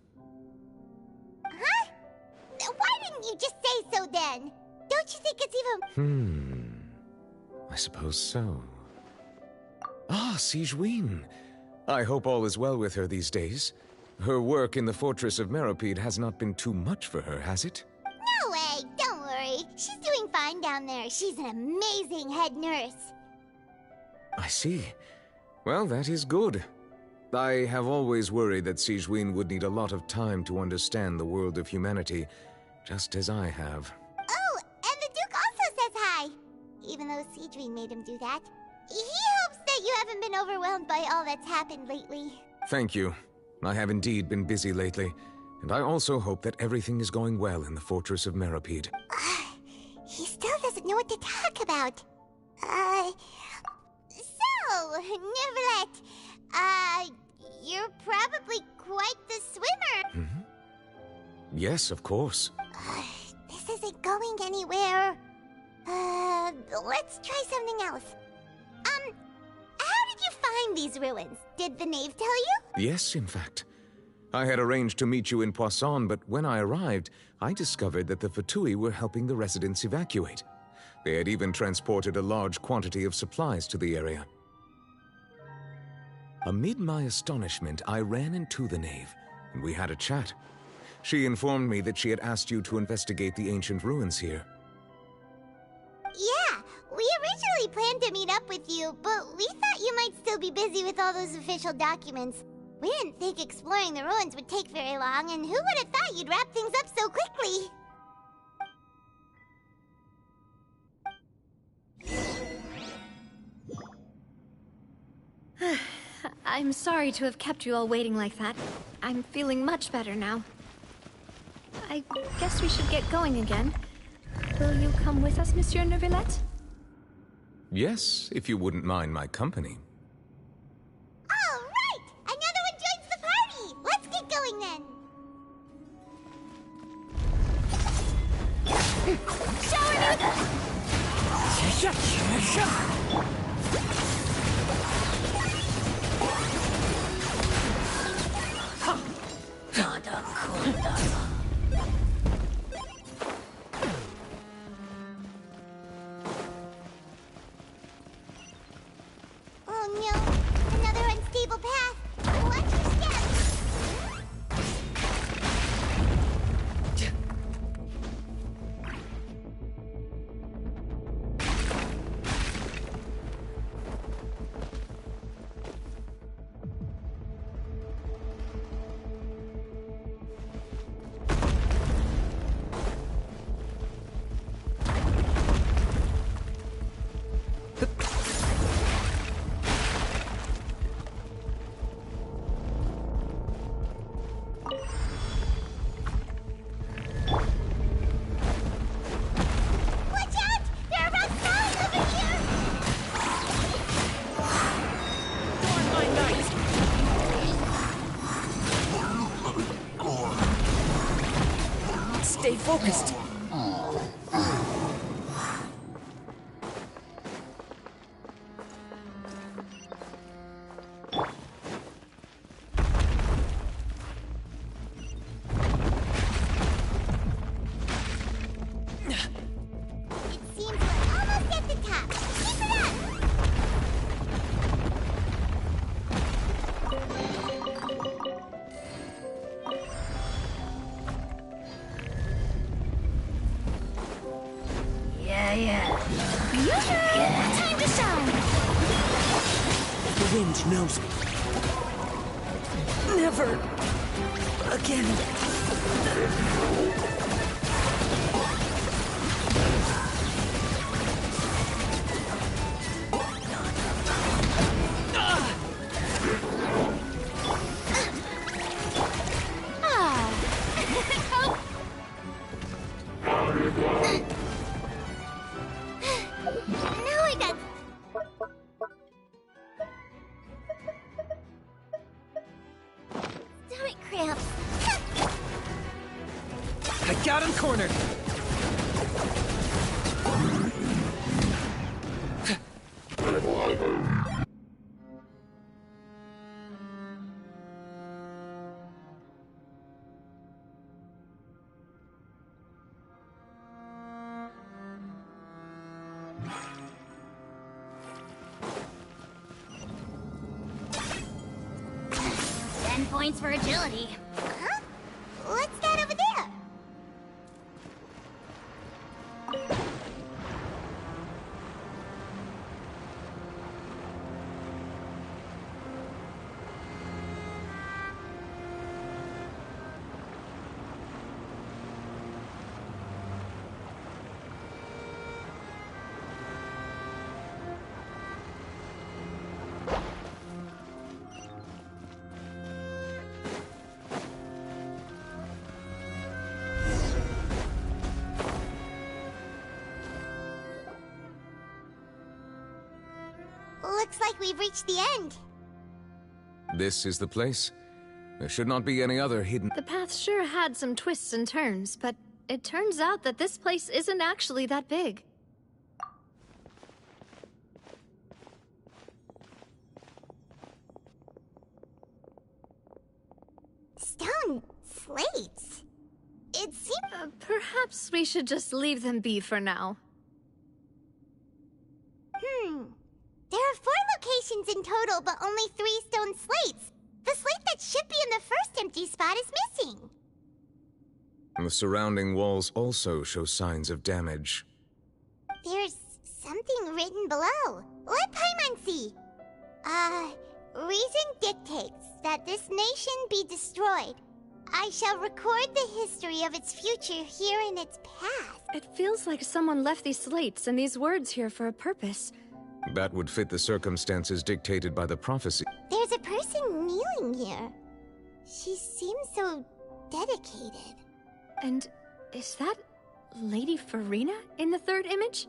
Huh? Why didn't you just say so then? Don't you think it's even... I suppose so. Ah, Sigewinne. I hope all is well with her these days. Her work in the Fortress of Meropide has not been too much for her, has it? No way! Don't worry. She's doing fine down there. She's an amazing head nurse. I see. Well, that is good. I have always worried that Sigewinne would need a lot of time to understand the world of humanity, just as I have. Oh, and the Duke also says hi! Even though Sigewinne made him do that. He hopes that you haven't been overwhelmed by all that's happened lately. Thank you. I have indeed been busy lately, and I also hope that everything is going well in the Fortress of Meropide. He still doesn't know what to talk about. So, Neuvillette, you're probably quite the swimmer. Yes, of course. This isn't going anywhere. Let's try something else. How did you find these ruins? Did the knave tell you? Yes, in fact. I had arranged to meet you in Poisson, but when I arrived, I discovered that the Fatui were helping the residents evacuate. They had even transported a large quantity of supplies to the area. Amid my astonishment, I ran into the knave, and we had a chat. She informed me that she had asked you to investigate the ancient ruins here. Yeah, we originally planned to meet up with you, but we thought you might still be busy with all those official documents. We didn't think exploring the ruins would take very long, and who would have thought you'd wrap things up so quickly? I'm sorry to have kept you all waiting like that. I'm feeling much better now. I guess we should get going again. Will you come with us, Monsieur Neuvillette? Yes, if you wouldn't mind my company. All right! Another one joins the party! Let's get going then! Oh no, another unstable path. Watch your steps. Stay focused. Oh, no. Another unstable path. Watch your steps. Stay focused. Stay focused. Stay focused. Oh, no. Another unstable path. Watch your steps. Stay focused. Oh, no. Another unstable path. Watch your steps. Stay focused. Time to shine! The wind knows me. Never again. Now I got... stomach cramps. I got him cornered. Points for agility. Huh? What's that over there? Looks like we've reached the end. This is the place? There should not be any other hidden... The path sure had some twists and turns, but it turns out that this place isn't actually that big. Stone slates? It seems... Perhaps we should just leave them be for now. There are 4 locations in total, but only 3 stone slates. The slate that should be in the first empty spot is missing. The surrounding walls also show signs of damage. There's something written below. Let Paimon see. Reason dictates that this nation be destroyed. I shall record the history of its future here in its past. It feels like someone left these slates and these words here for a purpose. That would fit the circumstances dictated by the prophecy. There's a person kneeling here. She seems so dedicated. And is that Lady Farina in the 3rd image?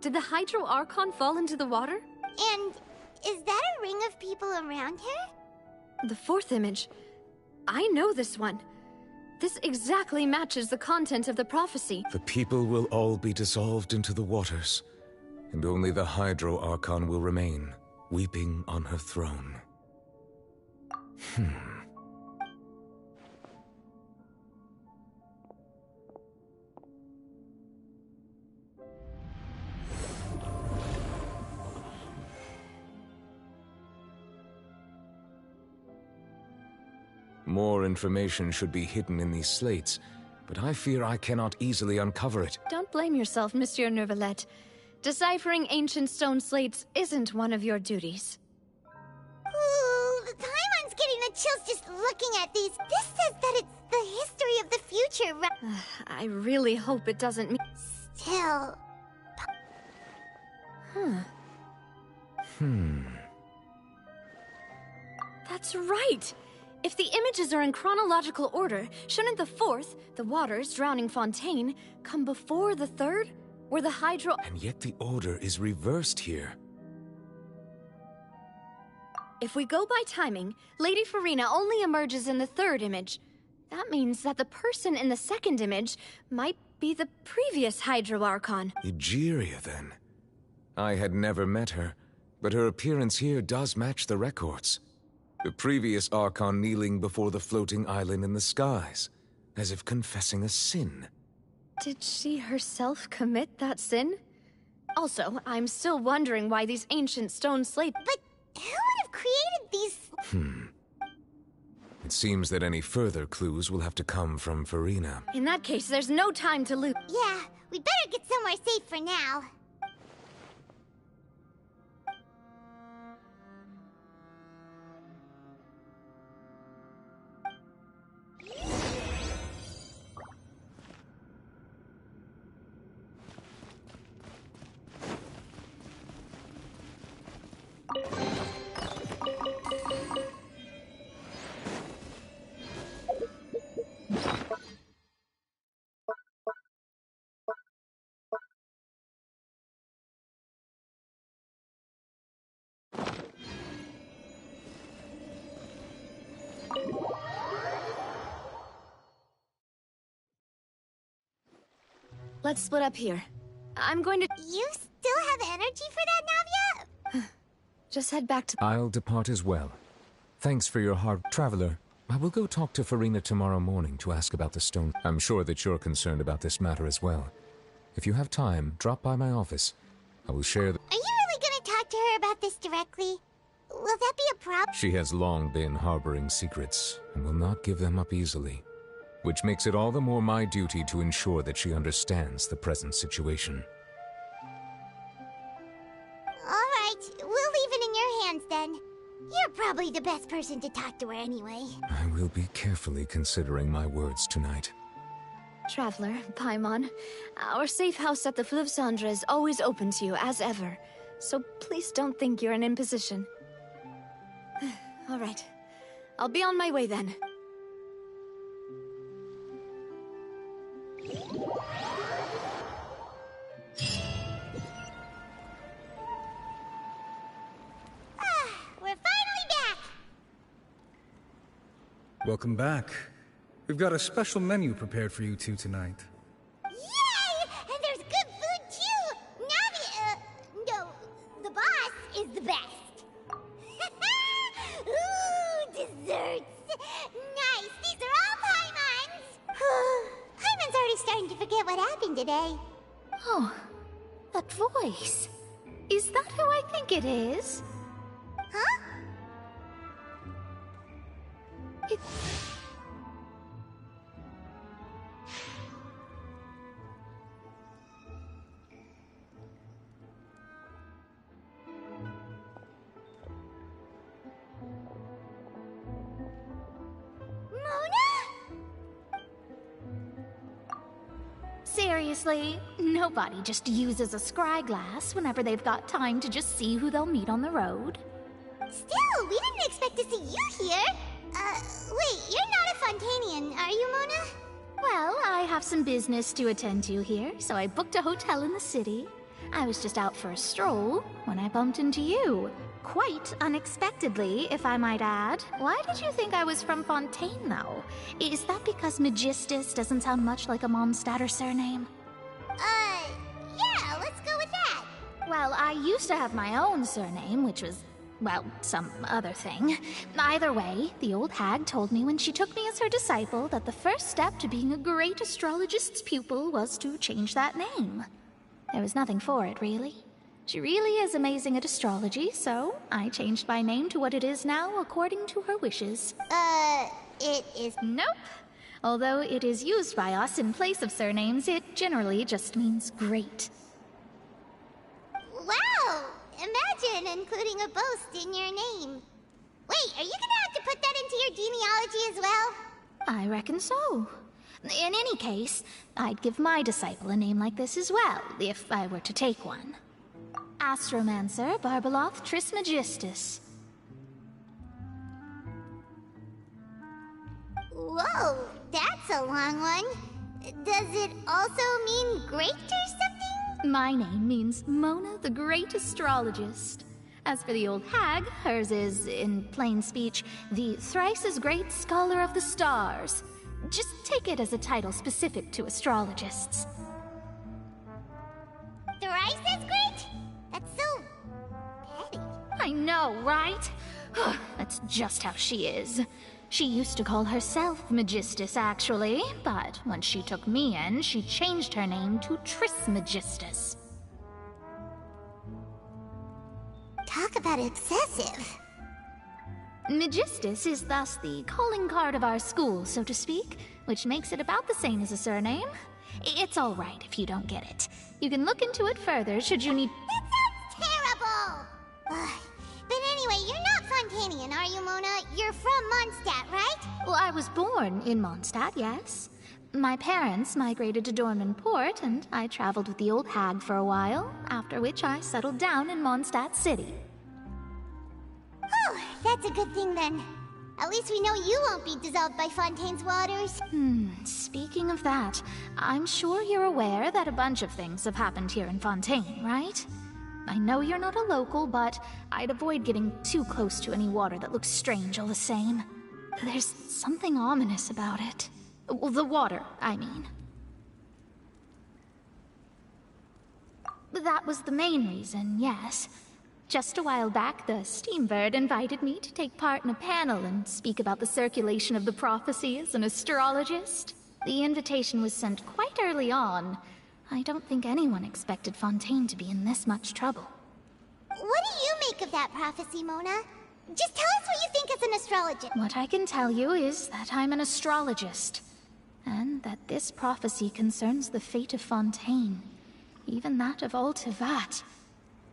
Did the Hydro Archon fall into the water? And is that a ring of people around her? The 4th image. I know this one. This exactly matches the content of the prophecy. The people will all be dissolved into the waters, and only the Hydro Archon will remain, weeping on her throne. More information should be hidden in these slates, but I fear I cannot easily uncover it. Don't blame yourself, Monsieur Neuvillette. Deciphering ancient stone slates isn't one of your duties. Ooh, the Paimon's getting the chills just looking at these. This says that it's the history of the future. I really hope it doesn't mean... Still... That's right! If the images are in chronological order, shouldn't the 4th, the waters drowning Fontaine, come before the 3rd, where the Hydro... And yet the order is reversed here. If we go by timing, Lady Farina only emerges in the 3rd image. That means that the person in the 2nd image might be the previous Hydro Archon. Egeria, then. I had never met her, but her appearance here does match the records. The previous Archon kneeling before the floating island in the skies, as if confessing a sin. Did she herself commit that sin? Also, I'm still wondering why these ancient stone slates... But who would have created these... It seems that any further clues will have to come from Farina. In that case, there's no time to lose. Yeah, we better get somewhere safe for now. let's split up here. I'm going to... You still have energy for that, Navia? Just head back to... I'll depart as well. Thanks for your hard... Traveler, I will go talk to Farina tomorrow morning to ask about the stone. I'm sure that you're concerned about this matter as well. If you have time, drop by my office. I will share the... Are you really gonna talk to her about this directly? Will that be a problem? She has long been harboring secrets, and will not give them up easily. Which makes it all the more my duty to ensure that she understands the present situation. Alright, we'll leave it in your hands then. You're probably the best person to talk to her anyway. I will be carefully considering my words tonight. Traveler, Paimon, our safe house at the Fleuve Cendre is always open to you, as ever. So please don't think you're an imposition. Alright. I'll be on my way then. We're finally back! Welcome back. We've got a special menu prepared for you two tonight. Yay! And there's good food too! Navi, no, the boss is the best. Ooh, desserts! Nice, these are all Paimon's! Paimon's already starting to forget what happened today. Oh, that voice. Is that who I think it is? Huh? Seriously, nobody just uses a scry glass whenever they've got time to just see who they'll meet on the road. Still, we didn't expect to see you here. Wait, you're not a Fontanian, are you, Mona? Well, I have some business to attend to here, so I booked a hotel in the city. I was just out for a stroll when I bumped into you. Quite unexpectedly, if I might add. Why did you think I was from Fontaine, though? Is that because Magistus doesn't sound much like a Mondstadter surname? Yeah, let's go with that. Well, I used to have my own surname, which was, well, some other thing. Either way, the old hag told me when she took me as her disciple that the first step to being a great astrologist's pupil was to change that name. There was nothing for it, really. She really is amazing at astrology, so I changed my name to what it is now according to her wishes. It is... Nope. Although it is used by us in place of surnames, it generally just means great. Wow! Imagine including a boast in your name. Wait, are you gonna have to put that into your genealogy as well? I reckon so. In any case, I'd give my disciple a name like this as well, if I were to take one. Astromancer Barbeloth Trismegistus. Whoa, that's a long one. Does it also mean great or something? My name means Mona the Great Astrologist. As for the old hag, hers is, in plain speech, the thrice as great Scholar of the Stars. Just take it as a title specific to astrologists. Thrice as great? That's so petty. I know, right? That's just how she is. She used to call herself Magistus, actually, but when she took me in, she changed her name to Trismegistus. Talk about obsessive. Magistus is thus the calling card of our school, so to speak, which makes it about the same as a surname. It's all right if you don't get it. You can look into it further should you need... That sounds terrible! But anyway, you're not Fontanian, are you, Mona? You're from Mondstadt, right? Well, I was born in Mondstadt, yes. My parents migrated to Dorman Port, and I traveled with the old hag for a while, after which I settled down in Mondstadt City. Oh, that's a good thing then. At least we know you won't be dissolved by Fontaine's waters. Speaking of that, I'm sure you're aware that a bunch of things have happened here in Fontaine, right? I know you're not a local, but I'd avoid getting too close to any water that looks strange all the same. There's something ominous about it. Well, the water, I mean. that was the main reason, yes. Just a while back, the Steambird invited me to take part in a panel and speak about the circulation of the prophecy as an astrologist. The invitation was sent quite early on. I don't think anyone expected Fontaine to be in this much trouble. What do you make of that prophecy, Mona? Just tell us what you think as an astrologist. What I can tell you is that I'm an astrologist, and that this prophecy concerns the fate of Fontaine, even that of Ultivat.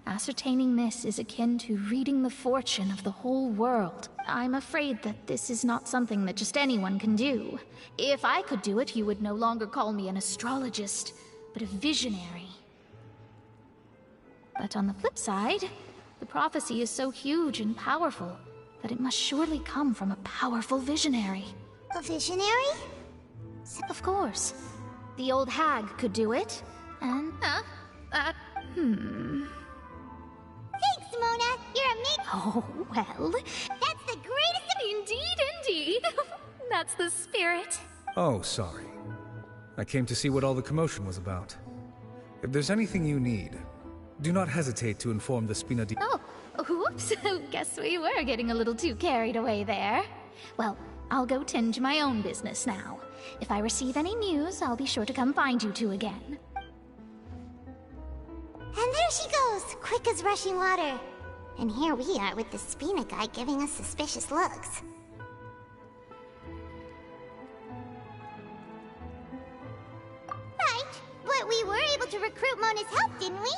Ascertaining this is akin to reading the fortune of the whole world. I'm afraid that this is not something that just anyone can do. If I could do it, you would no longer call me an astrologist, but a visionary. But on the flip side, the prophecy is so huge and powerful that it must surely come from a powerful visionary. A visionary? Of course. The old hag could do it, and... Thanks, Mona! You're amazing! Oh, well... That's the greatest of... Indeed. That's the spirit. Oh, sorry. I came to see what all the commotion was about. If there's anything you need, do not hesitate to inform the Spina di... Oh, whoops. Guess we were getting a little too carried away there. Well, I'll go tend to my own business now. If I receive any news, I'll be sure to come find you two again. And there she goes, quick as rushing water. And here we are with the Spina guy giving us suspicious looks. Right, but we were able to recruit Mona's help, didn't we?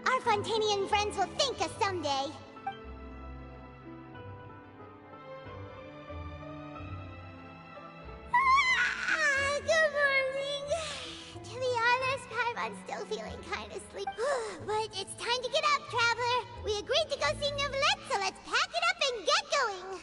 Our Fontanian friends will thank us someday. Good morning. To be honest, I'm still feeling kind of sleepy. But it's time to get up, Traveler. We agreed to go see Neuvillette, so let's pack it up and get going.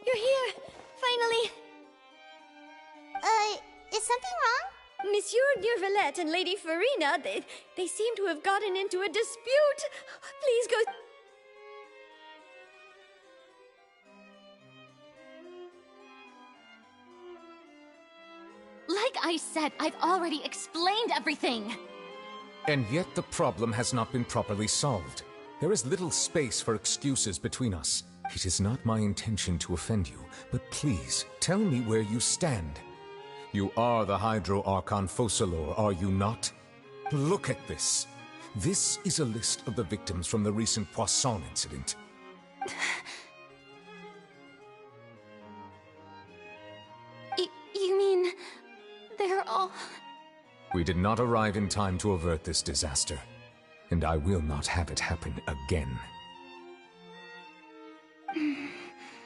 You're here! Finally! Is something wrong? Monsieur Neuvillette and Lady Farina, they seem to have gotten into a dispute. Please go... Like I said, I've already explained everything! And yet the problem has not been properly solved. There is little space for excuses between us. It is not my intention to offend you, but please, tell me where you stand. You are the Hydro Archon Focalor, are you not? Look at this. This is a list of the victims from the recent Poisson incident. You mean... they're all... We did not arrive in time to avert this disaster, and I will not have it happen again.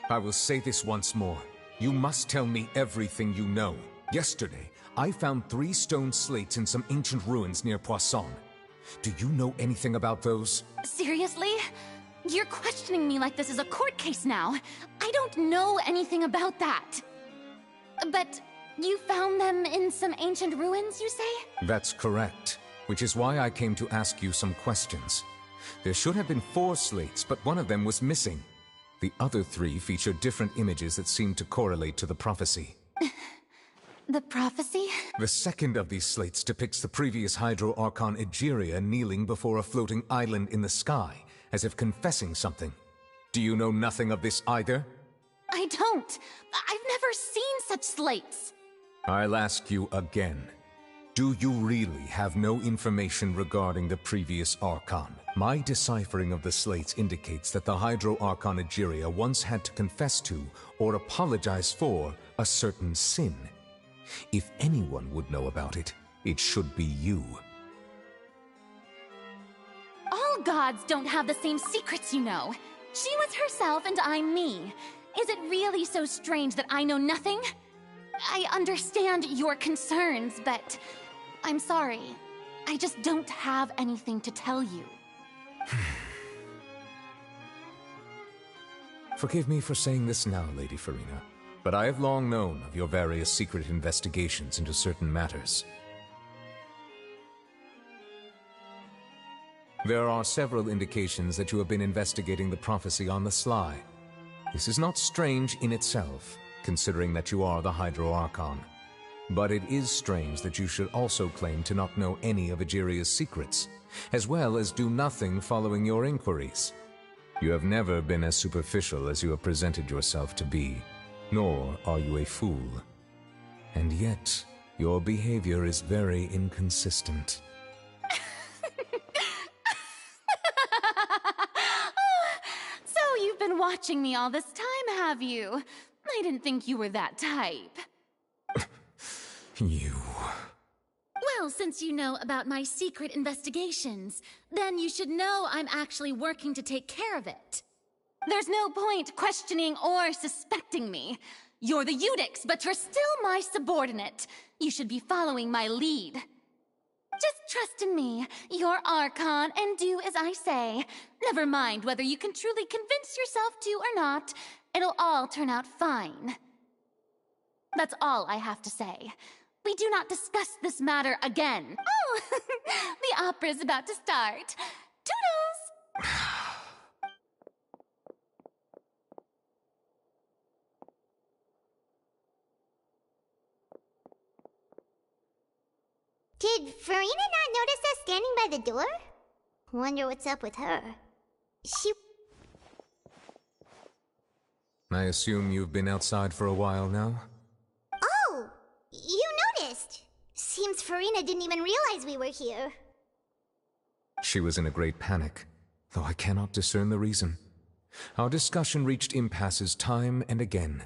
I will say this once more. You must tell me everything you know. Yesterday, I found 3 stone slates in some ancient ruins near Poisson. Do you know anything about those? Seriously? You're questioning me like this is a court case now. I don't know anything about that. But you found them in some ancient ruins, you say? That's correct, which is why I came to ask you some questions. There should have been 4 slates, but one of them was missing. The other 3 featured different images that seemed to correlate to the prophecy. The prophecy? The second of these slates depicts the previous Hydro Archon Egeria kneeling before a floating island in the sky, as if confessing something. Do you know nothing of this either? I don't. I've never seen such slates. I'll ask you again. Do you really have no information regarding the previous Archon? My deciphering of the slates indicates that the Hydro Archon Egeria once had to confess to, or apologize for, a certain sin. If anyone would know about it, it should be you. All gods don't have the same secrets, you know. She was herself and I'm me. Is it really so strange that I know nothing? I understand your concerns, but I'm sorry. I just don't have anything to tell you. Forgive me for saying this now, Lady Farina, but I have long known of your various secret investigations into certain matters. There are several indications that you have been investigating the prophecy on the sly. This is not strange in itself, considering that you are the Hydro Archon. But it is strange that you should also claim to not know any of Egeria's secrets, as well as do nothing following your inquiries. You have never been as superficial as you have presented yourself to be, nor are you a fool. And yet, your behavior is very inconsistent. So you've been watching me all this time, have you? I didn't think you were that type. You... Well, since you know about my secret investigations, then you should know I'm actually working to take care of it. There's no point questioning or suspecting me. You're the Eudix, but you're still my subordinate. You should be following my lead. Just trust in me, you're Archon, and do as I say. Never mind whether you can truly convince yourself to or not. It'll all turn out fine. That's all I have to say. We do not discuss this matter again. Oh, the opera's about to start. Toodles! Did Farina not notice us standing by the door? Wonder what's up with her. I assume you've been outside for a while now? Oh! You noticed! Seems Farina didn't even realize we were here. She was in a great panic, though I cannot discern the reason. Our discussion reached impasses time and again,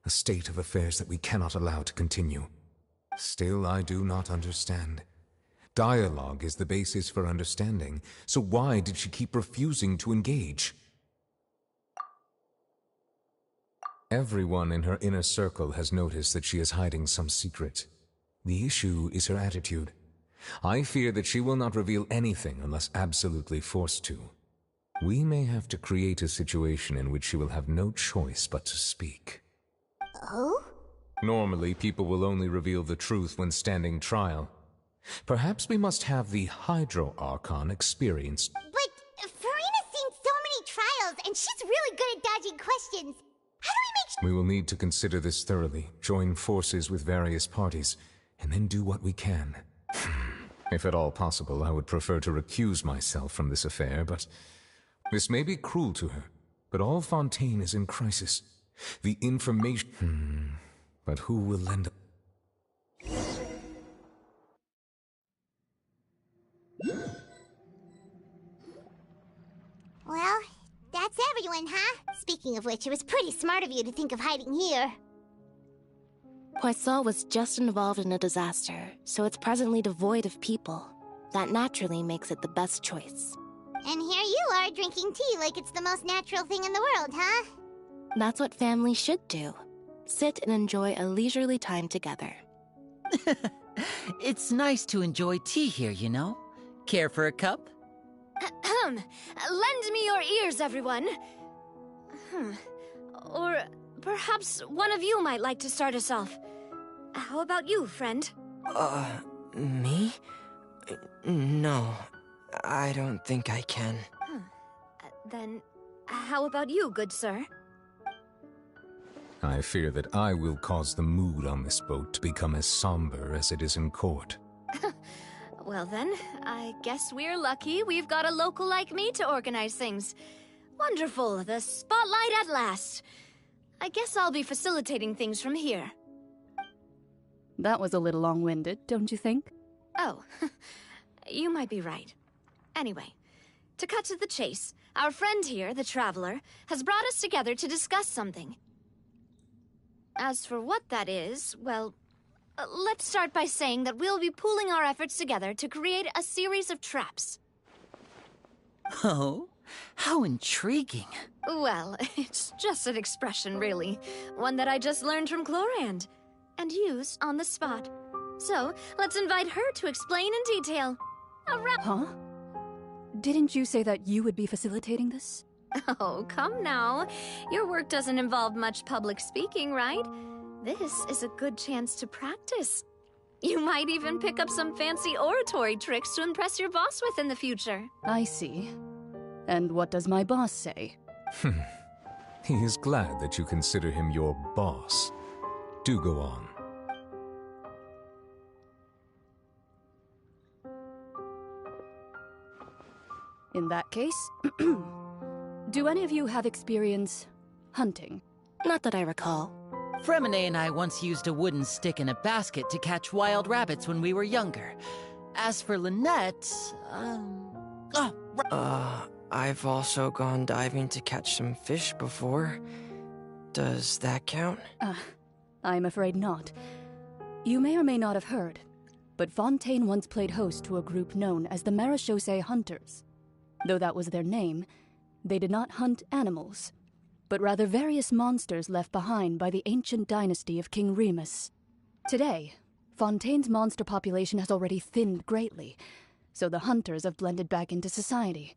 a state of affairs that we cannot allow to continue. Still, I do not understand. Dialogue is the basis for understanding, so why did she keep refusing to engage? Everyone in her inner circle has noticed that she is hiding some secret. The issue is her attitude. I fear that she will not reveal anything unless absolutely forced to. We may have to create a situation in which she will have no choice but to speak. Oh? Normally, people will only reveal the truth when standing trial. Perhaps we must have the Hydro Archon experience. But Farina's seen so many trials, and she's really good at dodging questions. How do we make We will need to consider this thoroughly, join forces with various parties, and then do what we can. If at all possible, I would prefer to recuse myself from this affair, but this may be cruel to her. But all Fontaine is in crisis. The information... But who will lend... Well, that's everyone, huh? Speaking of which, it was pretty smart of you to think of hiding here. Poisson was just involved in a disaster, so it's presently devoid of people. That naturally makes it the best choice. And here you are drinking tea like it's the most natural thing in the world, huh? That's what family should do. Sit and enjoy a leisurely time together. It's nice to enjoy tea here, you know? Care for a cup? Lend me your ears, everyone. Or perhaps one of you might like to start us off. How about you, friend? Me? No, I don't think I can. Then, how about you, good sir? I fear that I will cause the mood on this boat to become as somber as it is in court. Well then, I guess we're lucky we've got a local like me to organize things. Wonderful, the spotlight at last. I guess I'll be facilitating things from here. That was a little long-winded, don't you think? Oh, you might be right. Anyway, to cut to the chase, our friend here, the Traveler, has brought us together to discuss something. As for what that is, well, let's start by saying that we'll be pooling our efforts together to create a series of traps. Oh, how intriguing. Well, it's just an expression, really. One that I just learned from Chlorand, and used on the spot. So, let's invite her to explain in detail. Huh? Didn't you say that you would be facilitating this? Oh, come now. Your work doesn't involve much public speaking, right? This is a good chance to practice. You might even pick up some fancy oratory tricks to impress your boss with in the future. I see. And what does my boss say? He is glad that you consider him your boss. Do go on. In that case, do any of you have experience hunting? Not that I recall. Fremine and I once used a wooden stick in a basket to catch wild rabbits when we were younger. As for Lynette, I've also gone diving to catch some fish before. Does that count? I'm afraid not. You may or may not have heard, but Fontaine once played host to a group known as the Marechaussee Hunters. Though that was their name, they did not hunt animals, but rather various monsters left behind by the ancient dynasty of King Remus. Today, Fontaine's monster population has already thinned greatly, so the hunters have blended back into society,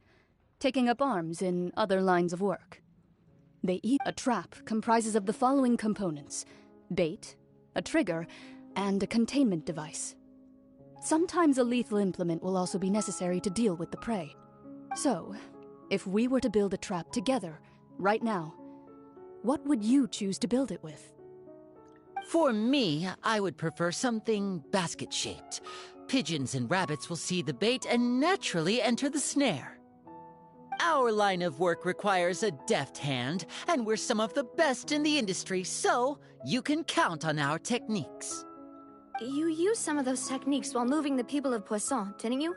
taking up arms in other lines of work. They eat a trap comprises of the following components: bait, a trigger, and a containment device. Sometimes a lethal implement will also be necessary to deal with the prey. So, if we were to build a trap together, right now, what would you choose to build it with? For me, I would prefer something basket-shaped. Pigeons and rabbits will see the bait and naturally enter the snare. Our line of work requires a deft hand, and we're some of the best in the industry, so you can count on our techniques. You used some of those techniques while moving the people of Poisson, didn't you?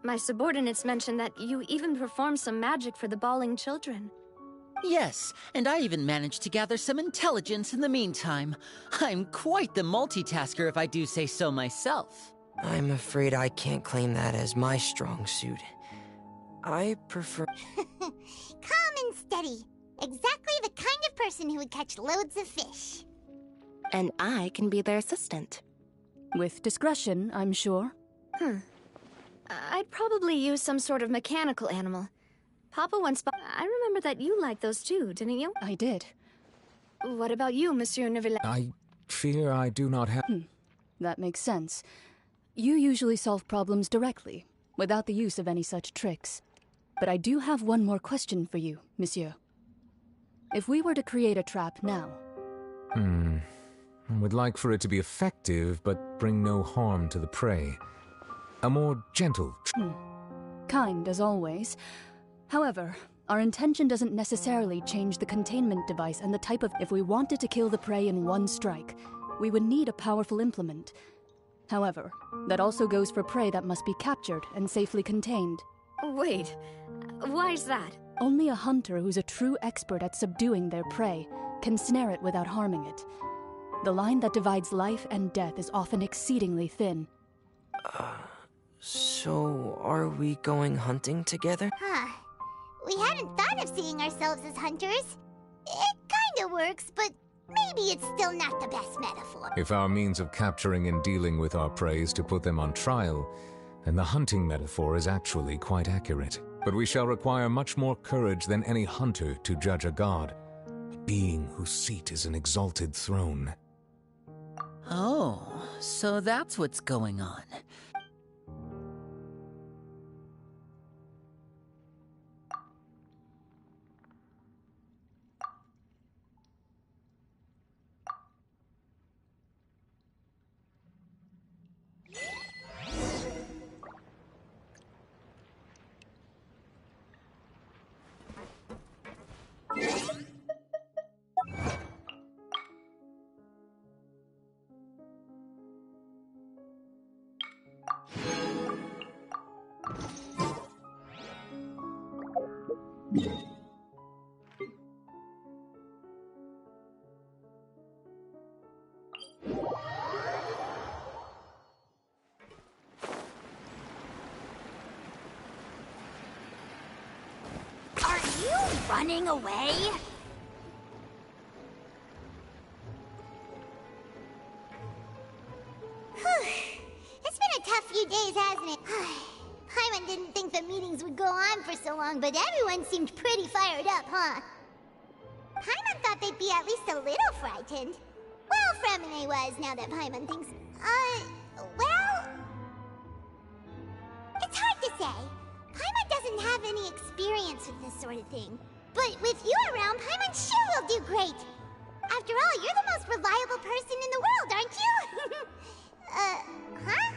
My subordinates mentioned that you even performed some magic for the bawling children. Yes, and I even managed to gather some intelligence in the meantime. I'm quite the multitasker if I do say so myself. I'm afraid I can't claim that as my strong suit. I prefer... Calm and steady. Exactly the kind of person who would catch loads of fish. And I can be their assistant. With discretion, I'm sure. I'd probably use some sort of mechanical animal. Papa once I remember that you liked those too, didn't you? I did. What about you, Monsieur Neuvillette? I fear I do not have... That makes sense. You usually solve problems directly, without the use of any such tricks. But I do have one more question for you, Monsieur. If we were to create a trap now... I would like for it to be effective, but bring no harm to the prey. A more gentle... Kind, as always. However, our intention doesn't necessarily change the containment device and the type of... If we wanted to kill the prey in one strike, we would need a powerful implement. However, that also goes for prey that must be captured and safely contained. Wait, why is that? Only a hunter who's a true expert at subduing their prey can snare it without harming it. The line that divides life and death is often exceedingly thin. So are we going hunting together? We hadn't thought of seeing ourselves as hunters. It kinda works, but maybe it's still not the best metaphor. If our means of capturing and dealing with our prey is to put them on trial, then the hunting metaphor is actually quite accurate. But we shall require much more courage than any hunter to judge a god, a being whose seat is an exalted throne. Oh, so that's what's going on. Are you running away? It's been a tough few days, hasn't it? Paimon didn't think the meetings would go on for so long, but everyone seemed pretty fired up, huh? Paimon thought they'd be at least a little frightened. Well, Fremine was, now that Paimon thinks... well... It's hard to say. Paimon doesn't have any experience with this sort of thing. But with you around, Paimon sure will do great. After all, you're the most reliable person in the world, aren't you? Huh?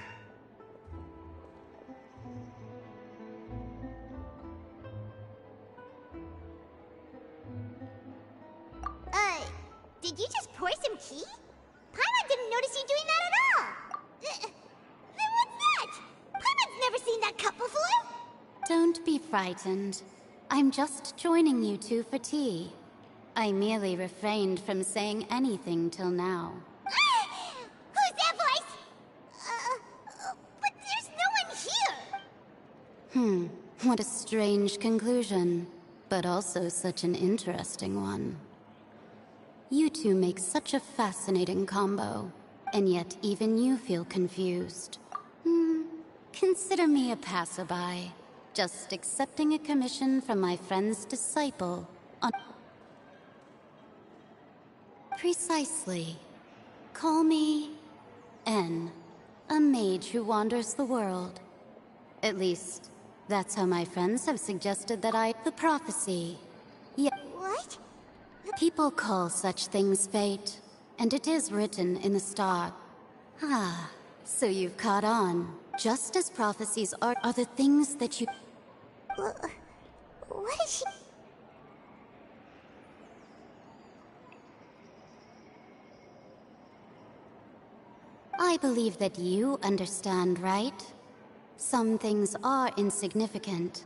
Did you just pour some tea? Paimon didn't notice you doing that at all! Then what's that? Paimon's never seen that cup before! Don't be frightened. I'm just joining you two for tea. I merely refrained from saying anything till now. Who's that voice? But there's no one here! What a strange conclusion, but also such an interesting one. You two make such a fascinating combo, and yet even you feel confused. Consider me a passerby, just accepting a commission from my friend's disciple on... Precisely. Call me... N, a mage who wanders the world. At least, that's how my friends have suggested that I... The prophecy. Yeah. What? People call such things fate, and it is written in the star. Ah, so you've caught on. Just as prophecies are the things that you... What is she... I believe that you understand, right? Some things are insignificant.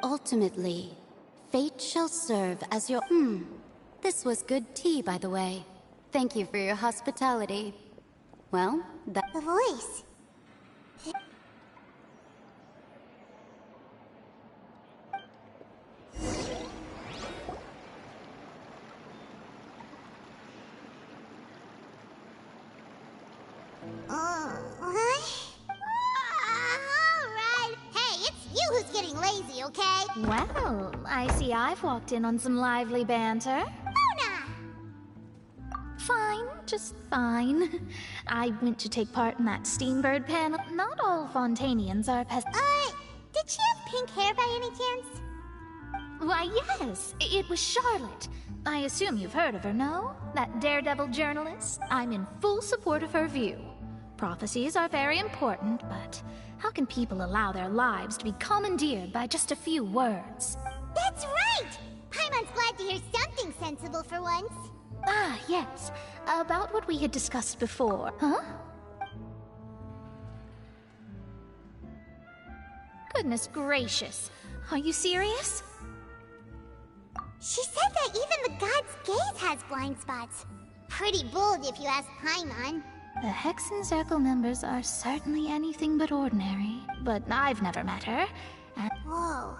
Ultimately, fate shall serve as your... This was good tea, by the way. Thank you for your hospitality. Well, that... The voice. Alright. Hey, it's you who's getting lazy, okay? Well, I see I've walked in on some lively banter. Fine, just fine. I went to take part in that Steambird panel. Not all Fontanians are Did she have pink hair by any chance? Why, yes. It was Charlotte. I assume you've heard of her, no? That daredevil journalist? I'm in full support of her view. Prophecies are very important, but how can people allow their lives to be commandeered by just a few words? That's right! Paimon's glad to hear something sensible for once. Ah, yes. About what we had discussed before, huh? Goodness gracious. Are you serious? She said that even the god's gaze has blind spots. Pretty bold if you ask Paimon. The Hexen Circle members are certainly anything but ordinary, but I've never met her, and... Whoa.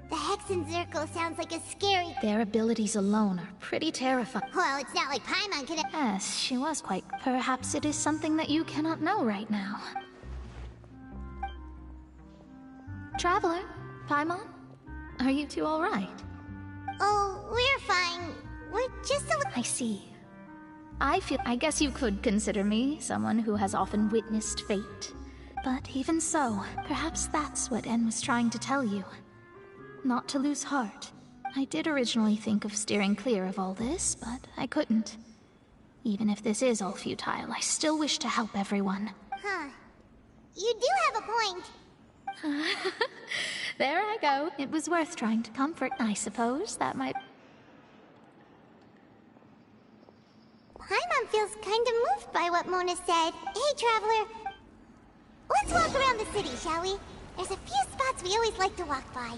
The Hexen Circle sounds like a scary... Their abilities alone are pretty terrifying. Well, it's not like Paimon could... Yes, she was quite... Perhaps it is something that you cannot know right now. Traveler, Paimon, are you two all right? Oh, we're fine. We're just a little... I see. I guess you could consider me someone who has often witnessed fate. But even so, perhaps that's what En was trying to tell you. Not to lose heart. I did originally think of steering clear of all this, but I couldn't. Even if this is all futile, I still wish to help everyone. Huh. You do have a point. There I go. It was worth trying to comfort, I suppose. That might... Paimon feels kind of moved by what Mona said. Hey, Traveler. Let's walk around the city, shall we? There's a few spots we always like to walk by.